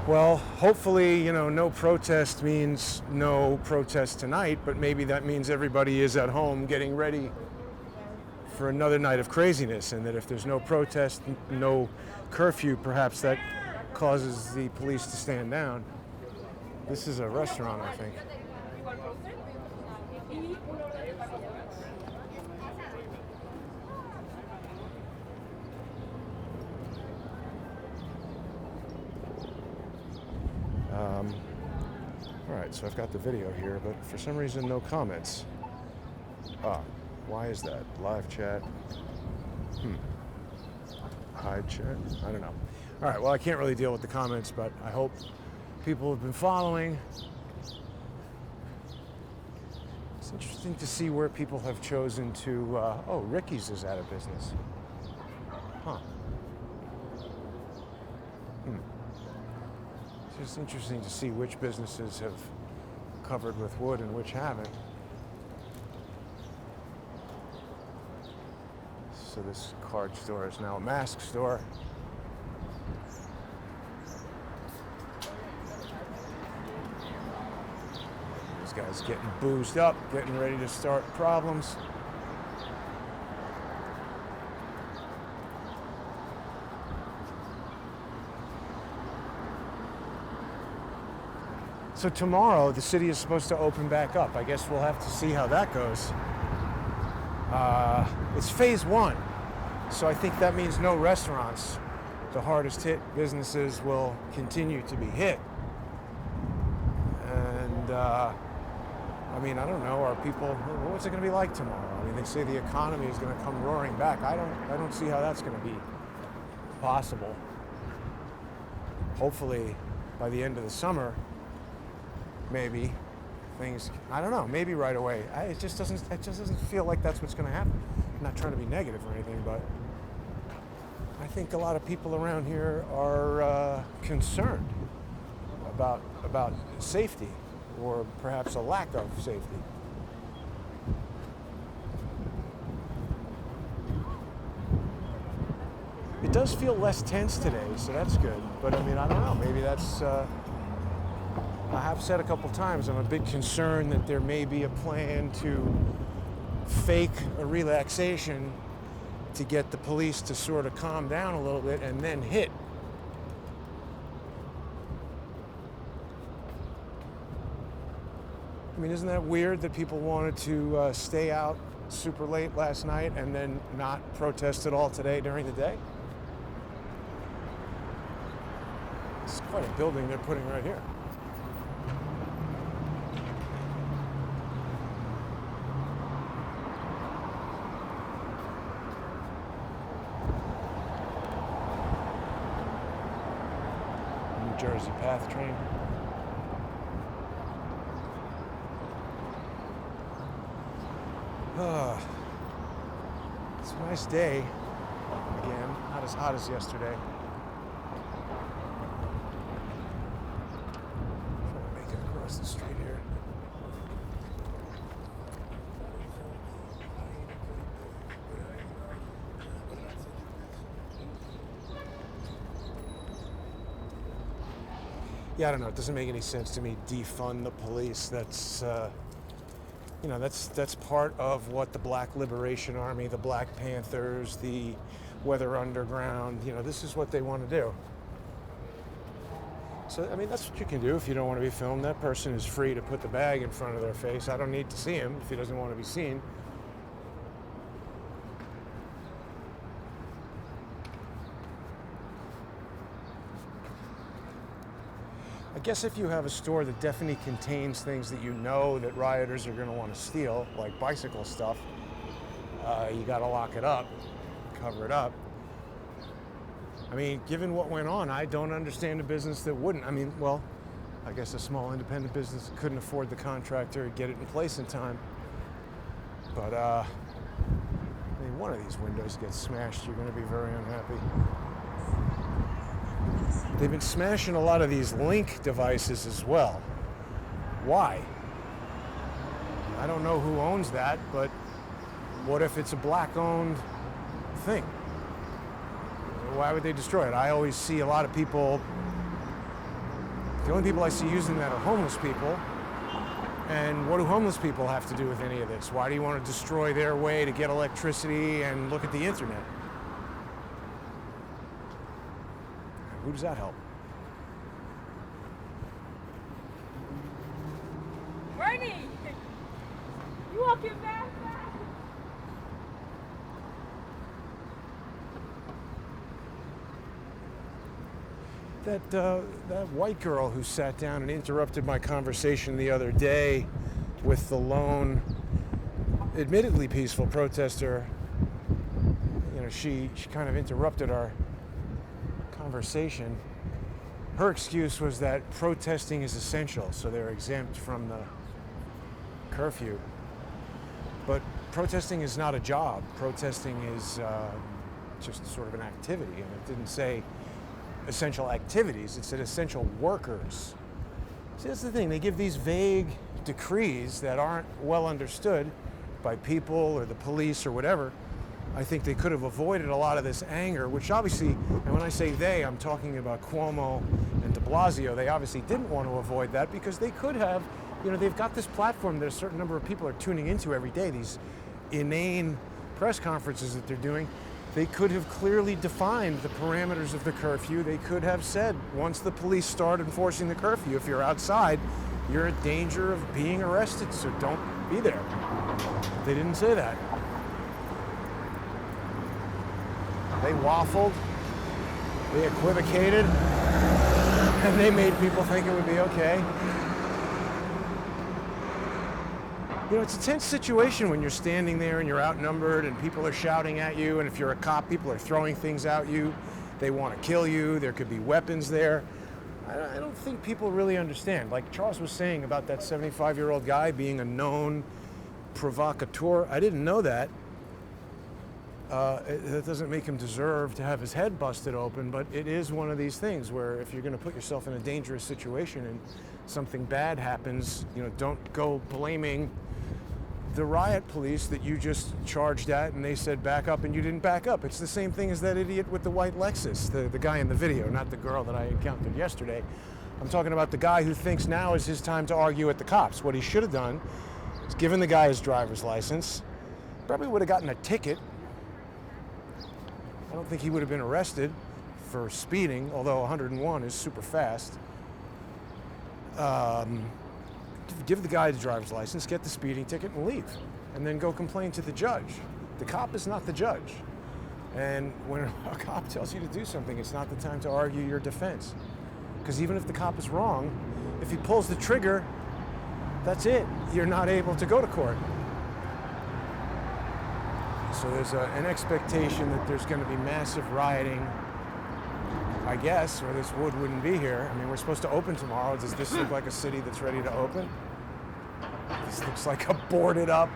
Well, hopefully, you know, no protest means no protest tonight, but maybe that means everybody is at home getting ready for another night of craziness, and that if there's no protest, no curfew, perhaps that causes the police to stand down. This is a restaurant, I think. All right, so I've got the video here, but for some reason, no comments. Why is that? Live chat. Hide chat? I don't know. All right, well, I can't really deal with the comments, but I hope people have been following. It's interesting to see where people have chosen to, oh, Ricky's is out of business. Huh. It's just interesting to see which businesses have covered with wood and which haven't. So this card store is now a mask store. These guys getting boozed up, getting ready to start problems. So tomorrow, the city is supposed to open back up. I guess we'll have to see how that goes. It's phase 1, so I think that means no restaurants. The hardest hit businesses will continue to be hit. And, I mean, I don't know, are people, what's it gonna be like tomorrow? I mean, they say the economy is gonna come roaring back. I don't see how that's gonna be possible. Hopefully, by the end of the summer, maybe things, I don't know, maybe right away. It just doesn't feel like that's what's going to happen. I'm not trying to be negative or anything, but I think a lot of people around here are concerned about safety, or perhaps a lack of safety. It does feel less tense today, so that's good. But I mean, I don't know, maybe that's I have said a couple times, I'm a bit concerned that there may be a plan to fake a relaxation to get the police to sort of calm down a little bit and then hit. I mean, isn't that weird that people wanted to stay out super late last night and then not protest at all today during the day? It's quite a building they're putting right here. Jersey Path train. It's a nice day again, not as hot as yesterday. Trying to make it across the street here. Yeah, I don't know. It doesn't make any sense to me. Defund the police. That's, you know, that's part of what the Black Liberation Army, the Black Panthers, the Weather Underground. You know, this is what they want to do. So, I mean, that's what you can do if you don't want to be filmed. That person is free to put the bag in front of their face. I don't need to see him if he doesn't want to be seen. I guess if you have a store that definitely contains things that you know that rioters are going to want to steal, like bicycle stuff, you got to lock it up, cover it up. I mean, given what went on, I don't understand a business that wouldn't. I mean, well, I guess a small independent business couldn't afford the contractor to get it in place in time. But, I mean, one of these windows gets smashed, you're going to be very unhappy. They've been smashing a lot of these link devices as well. Why? I don't know who owns that, but what if it's a black-owned thing? Why would they destroy it? I always see a lot of people, the only people I see using that are homeless people, And what do homeless people have to do with any of this? Why do you want to destroy their way to get electricity and look at the internet? Who does that help? Bernie! You walking fast? That white girl who sat down and interrupted my conversation the other day with the lone, admittedly peaceful protester, you know, she kind of interrupted our conversation. Her excuse was that protesting is essential, so they're exempt from the curfew. But protesting is not a job. Protesting is just sort of an activity, and it didn't say essential activities, it said essential workers. See, that's the thing, they give these vague decrees that aren't well understood by people or the police or whatever. I think they could have avoided a lot of this anger, which obviously, and when I say they, I'm talking about Cuomo and de Blasio. They obviously didn't want to avoid that because they could have, you know, they've got this platform that a certain number of people are tuning into every day, these inane press conferences that they're doing. They could have clearly defined the parameters of the curfew. They could have said, once the police start enforcing the curfew, if you're outside, you're in danger of being arrested, so don't be there. They didn't say that. They waffled, they equivocated, and they made people think it would be okay. You know, it's a tense situation when you're standing there and you're outnumbered and people are shouting at you, and if you're a cop, people are throwing things at you. They want to kill you. There could be weapons there. I don't think people really understand. Like Charles was saying about that 75-year-old guy being a known provocateur. I didn't know that. That doesn't make him deserve to have his head busted open, but it is one of these things where if you're going to put yourself in a dangerous situation and something bad happens, you know, don't go blaming the riot police that you just charged at and they said back up and you didn't back up. It's the same thing as that idiot with the white Lexus, the guy in the video, not the girl that I encountered yesterday. I'm talking about the guy who thinks now is his time to argue at the cops. What he should have done is given the guy his driver's license, probably would have gotten a ticket. I don't think he would have been arrested for speeding, although 101 is super fast. Give the guy the driver's license, get the speeding ticket, and leave. And then go complain to the judge. The cop is not the judge. And when a cop tells you to do something, it's not the time to argue your defense. Because even if the cop is wrong, if he pulls the trigger, that's it. You're not able to go to court. So there's an expectation that there's going to be massive rioting, I guess, or this wood wouldn't be here. I mean, we're supposed to open tomorrow. Does this look like a city that's ready to open? This looks like a boarded up.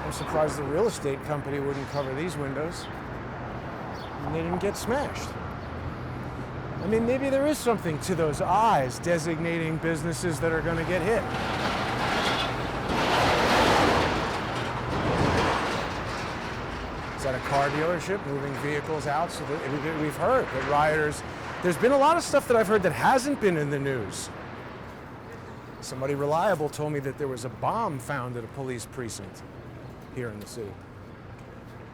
I'm surprised the real estate company wouldn't cover these windows. And they didn't get smashed. I mean, maybe there is something to those eyes designating businesses that are going to get hit. Is that a car dealership moving vehicles out? So that we've heard that rioters, there's been a lot of stuff that I've heard that hasn't been in the news. Somebody reliable told me that there was a bomb found at a police precinct here in the city.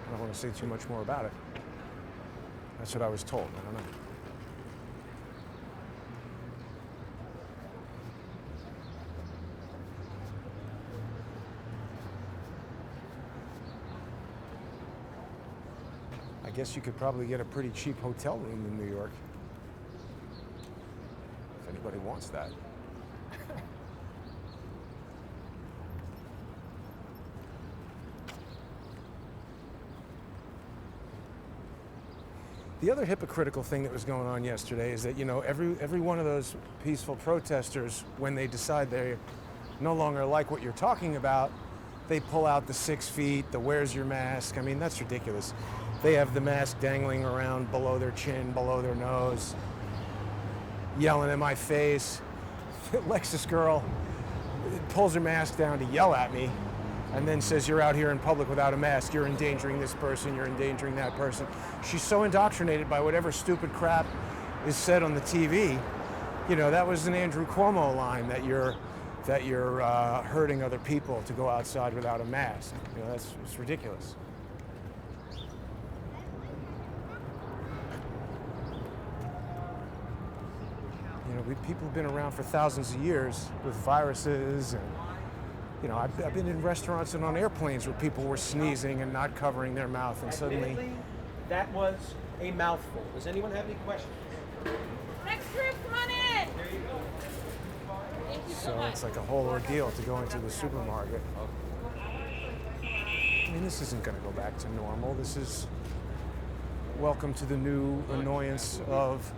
I don't want to say too much more about it. That's what I was told. I don't know. I guess you could probably get a pretty cheap hotel room in New York. If anybody wants that. The other hypocritical thing that was going on yesterday is that, you know, every one of those peaceful protesters, when they decide they no longer like what you're talking about, they pull out the 6 feet, the where's your mask. I mean, that's ridiculous. They have the mask dangling around below their chin, below their nose, yelling in my face. Lexus girl pulls her mask down to yell at me. and then says you're out here in public without a mask, you're endangering this person, you're endangering that person. She's so indoctrinated by whatever stupid crap is said on the TV. You know, that was an Andrew Cuomo line that you're hurting other people to go outside without a mask. You know, it's ridiculous. You know, people have been around for thousands of years with viruses, and you know, I've been in restaurants and on airplanes where people were sneezing and not covering their mouth, and suddenly Admittedly, that was a mouthful. Does anyone have any questions? Next group, come on in. There you go. Thank you so so much. it's like a whole ordeal to go into the supermarket. I mean, this isn't going to go back to normal. This is welcome to the new annoyance of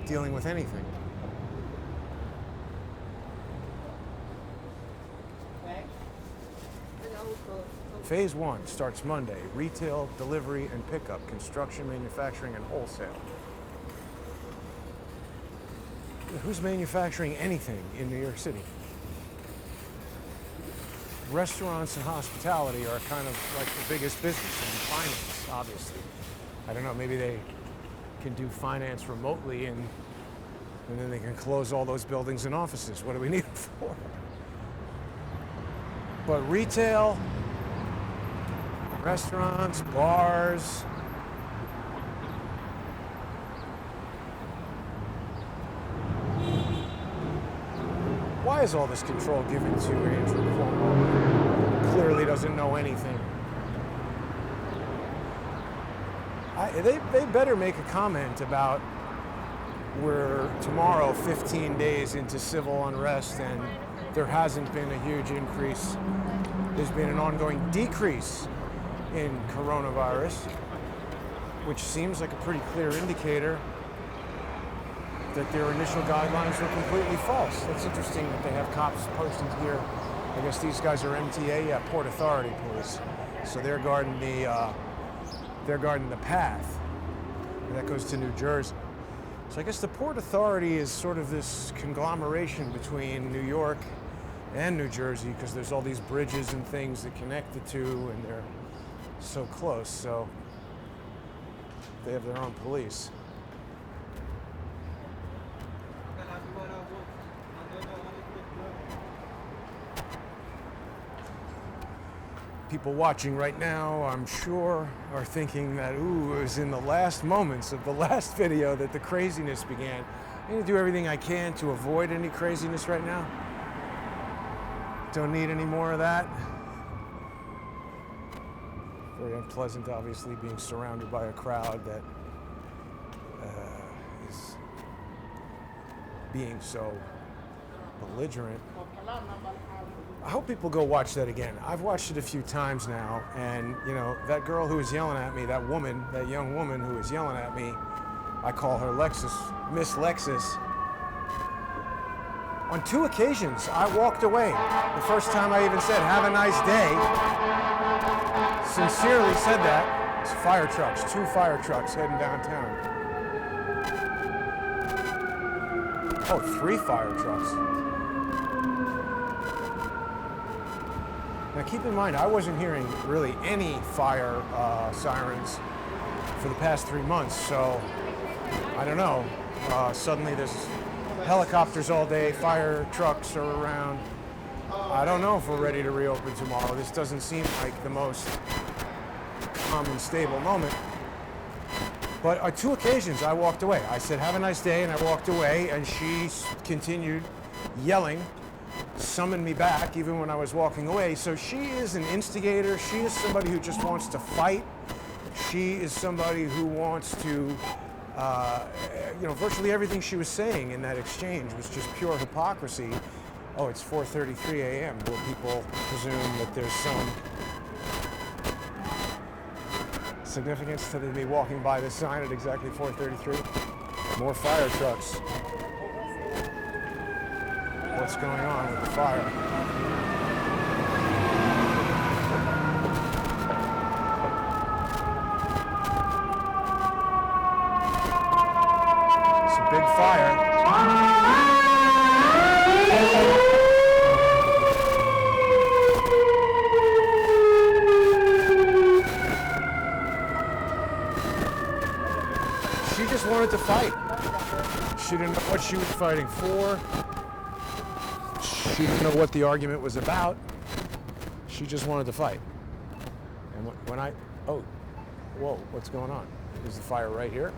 dealing with anything. Phase 1 starts Monday. Retail, delivery, and pickup. Construction, manufacturing, and wholesale. Who's manufacturing anything in New York City? Restaurants and hospitality are kind of like the biggest business, and finance, obviously. I don't know, maybe they can do finance remotely and then they can close all those buildings and offices. What do we need them for? But retail, restaurants, bars, why is all this control given to Andrew Cuomo? Clearly doesn't know anything. They better make a comment about we're tomorrow 15 days into civil unrest and there hasn't been a huge increase. There's been an ongoing decrease in coronavirus, which seems like a pretty clear indicator that their initial guidelines were completely false. That's interesting that they have cops posted here. I guess these guys are MTA, yeah, Port Authority police. So they're guarding the path. And that goes to New Jersey. So I guess the Port Authority is sort of this conglomeration between New York and New Jersey, because there's all these bridges and things that connect the two, and they're so close. So they have their own police. People watching right now, I'm sure, are thinking that, ooh, it was in the last moments of the last video that the craziness began. I'm going to do everything I can to avoid any craziness right now. Don't need any more of that. Very unpleasant, obviously, being surrounded by a crowd that is being so belligerent. I hope people go watch that again. I've watched it a few times now, and you know, that girl who was yelling at me, that woman, that young woman who was yelling at me, I call her Lexus, Miss Lexus. On 2 occasions, I walked away. The first time I even said, "Have a nice day." Sincerely said that. It's fire trucks, 2 fire trucks heading downtown. Oh, 3 fire trucks. Now keep in mind, I wasn't hearing really any fire sirens for the past 3 months, so I don't know. Suddenly there's helicopters all day, fire trucks are around. I don't know if we're ready to reopen tomorrow. This doesn't seem like the most calm and stable moment. But on 2 occasions I walked away. I said, "Have a nice day," and I walked away, and she continued yelling, summoned me back even when I was walking away. So she is an instigator. She is somebody who just wants to fight. She is somebody who wants to, virtually everything she was saying in that exchange was just pure hypocrisy. Oh, it's 4:33 a.m. Will people presume that there's some significance to me walking by this sign at exactly 4:33? More fire trucks. What's going on with the fire? It's a big fire. wanted to fight. She didn't know what she was fighting for. She didn't know what the argument was about. She just wanted to fight. And when I, oh, whoa, what's going on? Is the fire right here?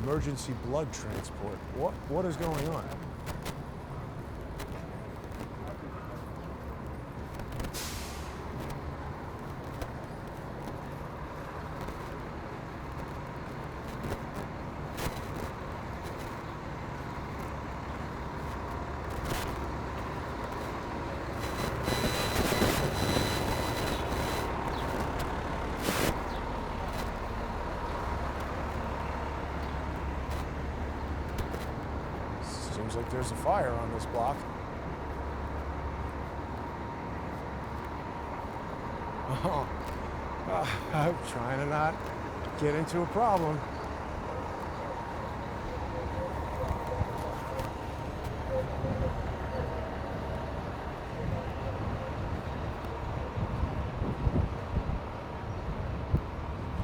Emergency blood transport. What is going on? Seems like there's a fire on this block. Oh, I'm trying to not get into a problem.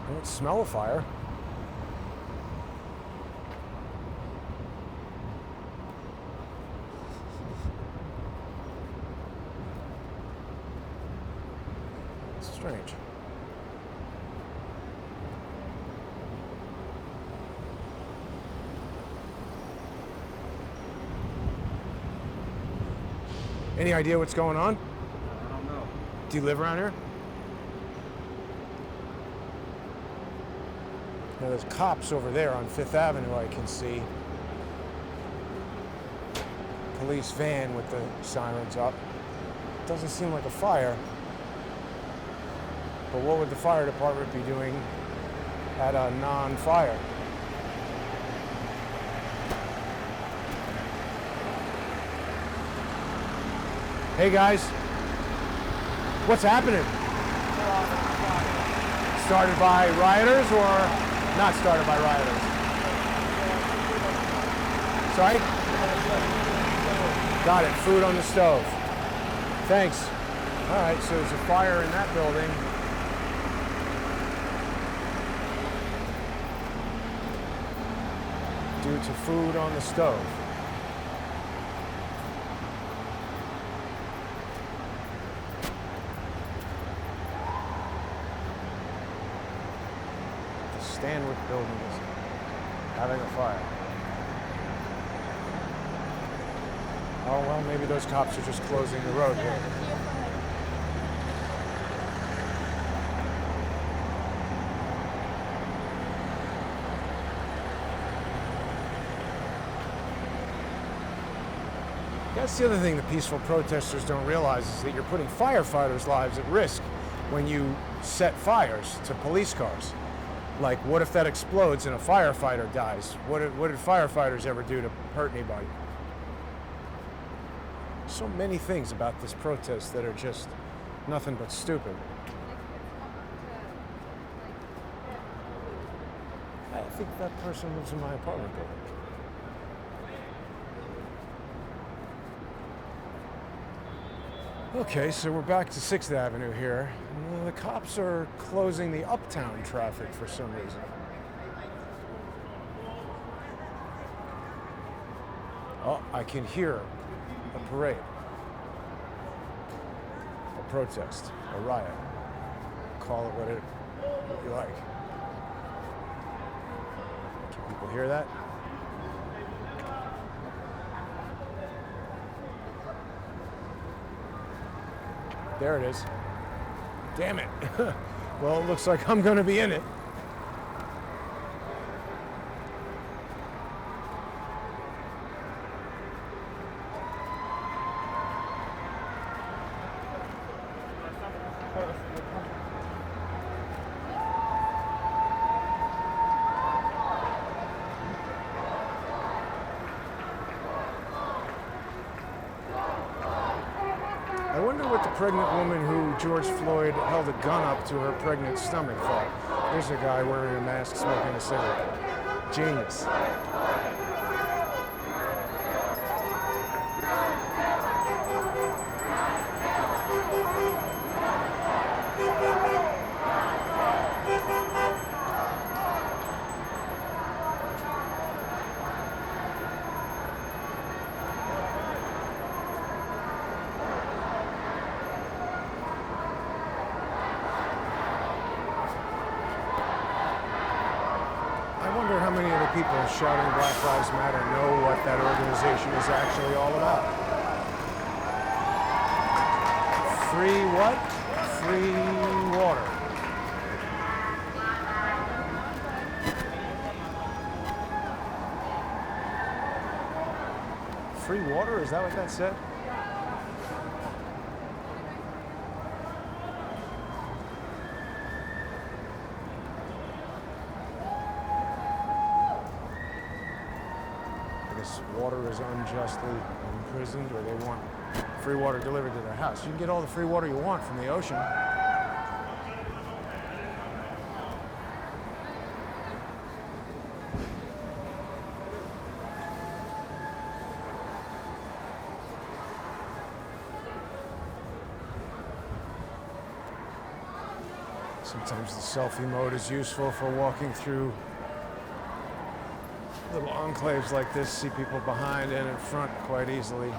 I don't smell a fire. Strange. Any idea what's going on? I don't know. Do you live around here? Now there's cops over there on 5th Avenue I can see. Police van with the sirens up. Doesn't seem like a fire. But what would the fire department be doing at a non-fire? Hey guys, what's happening? Started by rioters or not started by rioters? Sorry? Got it, food on the stove. Thanks. All right, so there's a fire in that building. Due to food on the stove. The Stanwick building is having a fire. Oh well, maybe those cops are just closing the road here. That's the other thing the peaceful protesters don't realize is that you're putting firefighters' lives at risk when you set fires to police cars. Like, what if that explodes and a firefighter dies? What did firefighters ever do to hurt anybody? So many things about this protest that are just nothing but stupid. I think that person lives in my apartment building. Okay, so we're back to 6th Avenue here. The cops are closing the uptown traffic for some reason. Oh, I can hear a parade. A protest, a riot. Call it what you like. Can people hear that? There it is. Damn it. Well, it looks like I'm going to be in it. I wonder what the pregnant woman who George Floyd held a gun up to her pregnant stomach thought. There's a guy wearing a mask smoking a cigarette. Genius. I wonder how many of the people shouting Black Lives Matter know what that organization is actually all about. Free what? Free water. Free water? Is that what that said? I guess water is unjustly imprisoned, or they want free water delivered to their house. You can get all the free water you want from the ocean. Sometimes the selfie mode is useful for walking through little enclaves like this, see people behind and in front quite easily.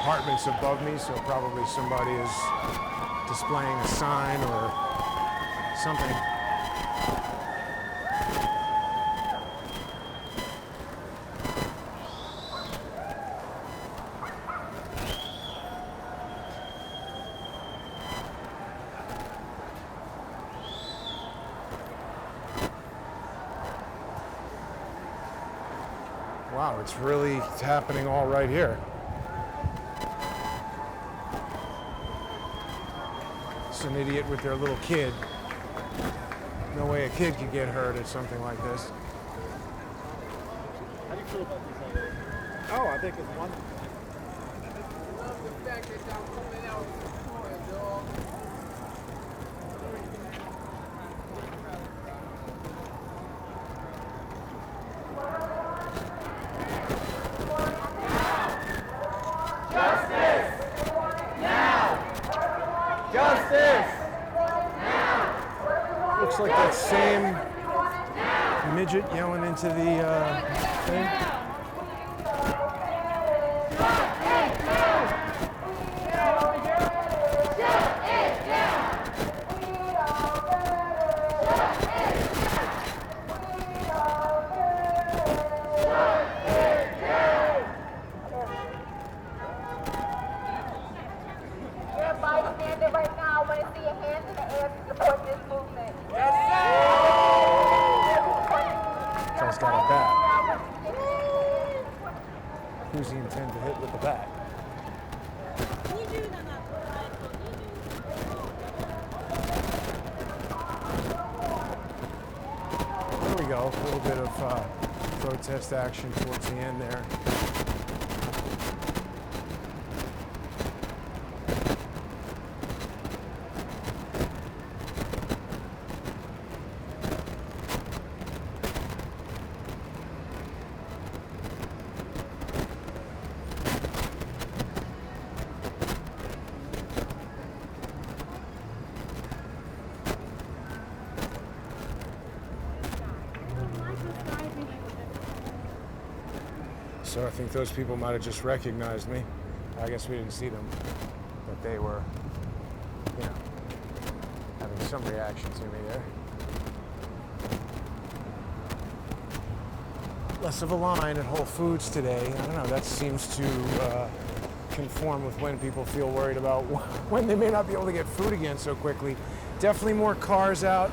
Apartments above me, so probably somebody is displaying a sign or something. Wow, it's really happening all right here. An idiot with their little kid. No way a kid could get hurt at something like this. How do you feel about this idea? Oh, I think it's wonderful. Looks like that same midget yelling into the thing. Everybody standing right now. I want to see your hands in the air to support this movement. Guy's got a bat. Who's he intend to hit with the bat? There we go. A little bit of protest action towards the end there. So I think those people might have just recognized me. I guess we didn't see them, but they were, you know, having some reaction to me there. Less of a line at Whole Foods today. I don't know, that seems to conform with when people feel worried about when they may not be able to get food again so quickly. Definitely more cars out.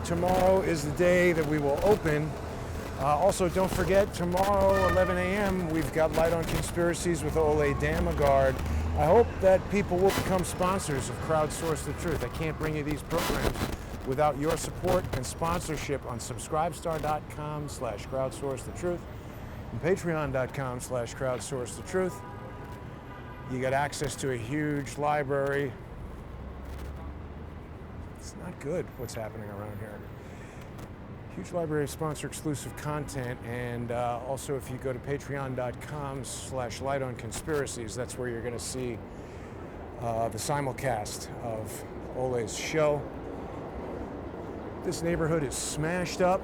Tomorrow is the day that we will open. Also, don't forget, tomorrow, 11 a.m., we've got Light on Conspiracies with Ole Damagard. I hope that people will become sponsors of Crowdsource the Truth. I can't bring you these programs without your support and sponsorship on subscribestar.com/crowdsourcethetruth and patreon.com/crowdsourcethetruth. You get access to a huge library. It's not good what's happening around here. Huge library of sponsor exclusive content, and also if you go to patreon.com/lightonconspiracies, that's where you're going to see the simulcast of Ole's show. This neighborhood is smashed up.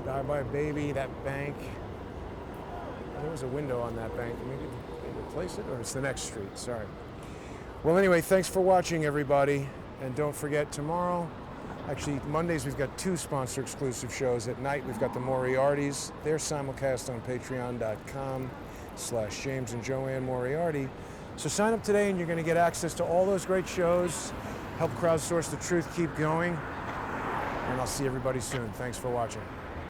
Died by a baby, that bank. There was a window on that bank. Maybe they replace it, or it's the next street, sorry. Well, anyway, thanks for watching, everybody. And don't forget, tomorrow, actually, Mondays, we've got 2 sponsor-exclusive shows. At night, we've got the Moriartys. They're simulcast on patreon.com/James and Joanne Moriarty. So sign up today, and you're going to get access to all those great shows. Help Crowdsource the Truth keep going. And I'll see everybody soon. Thanks for watching.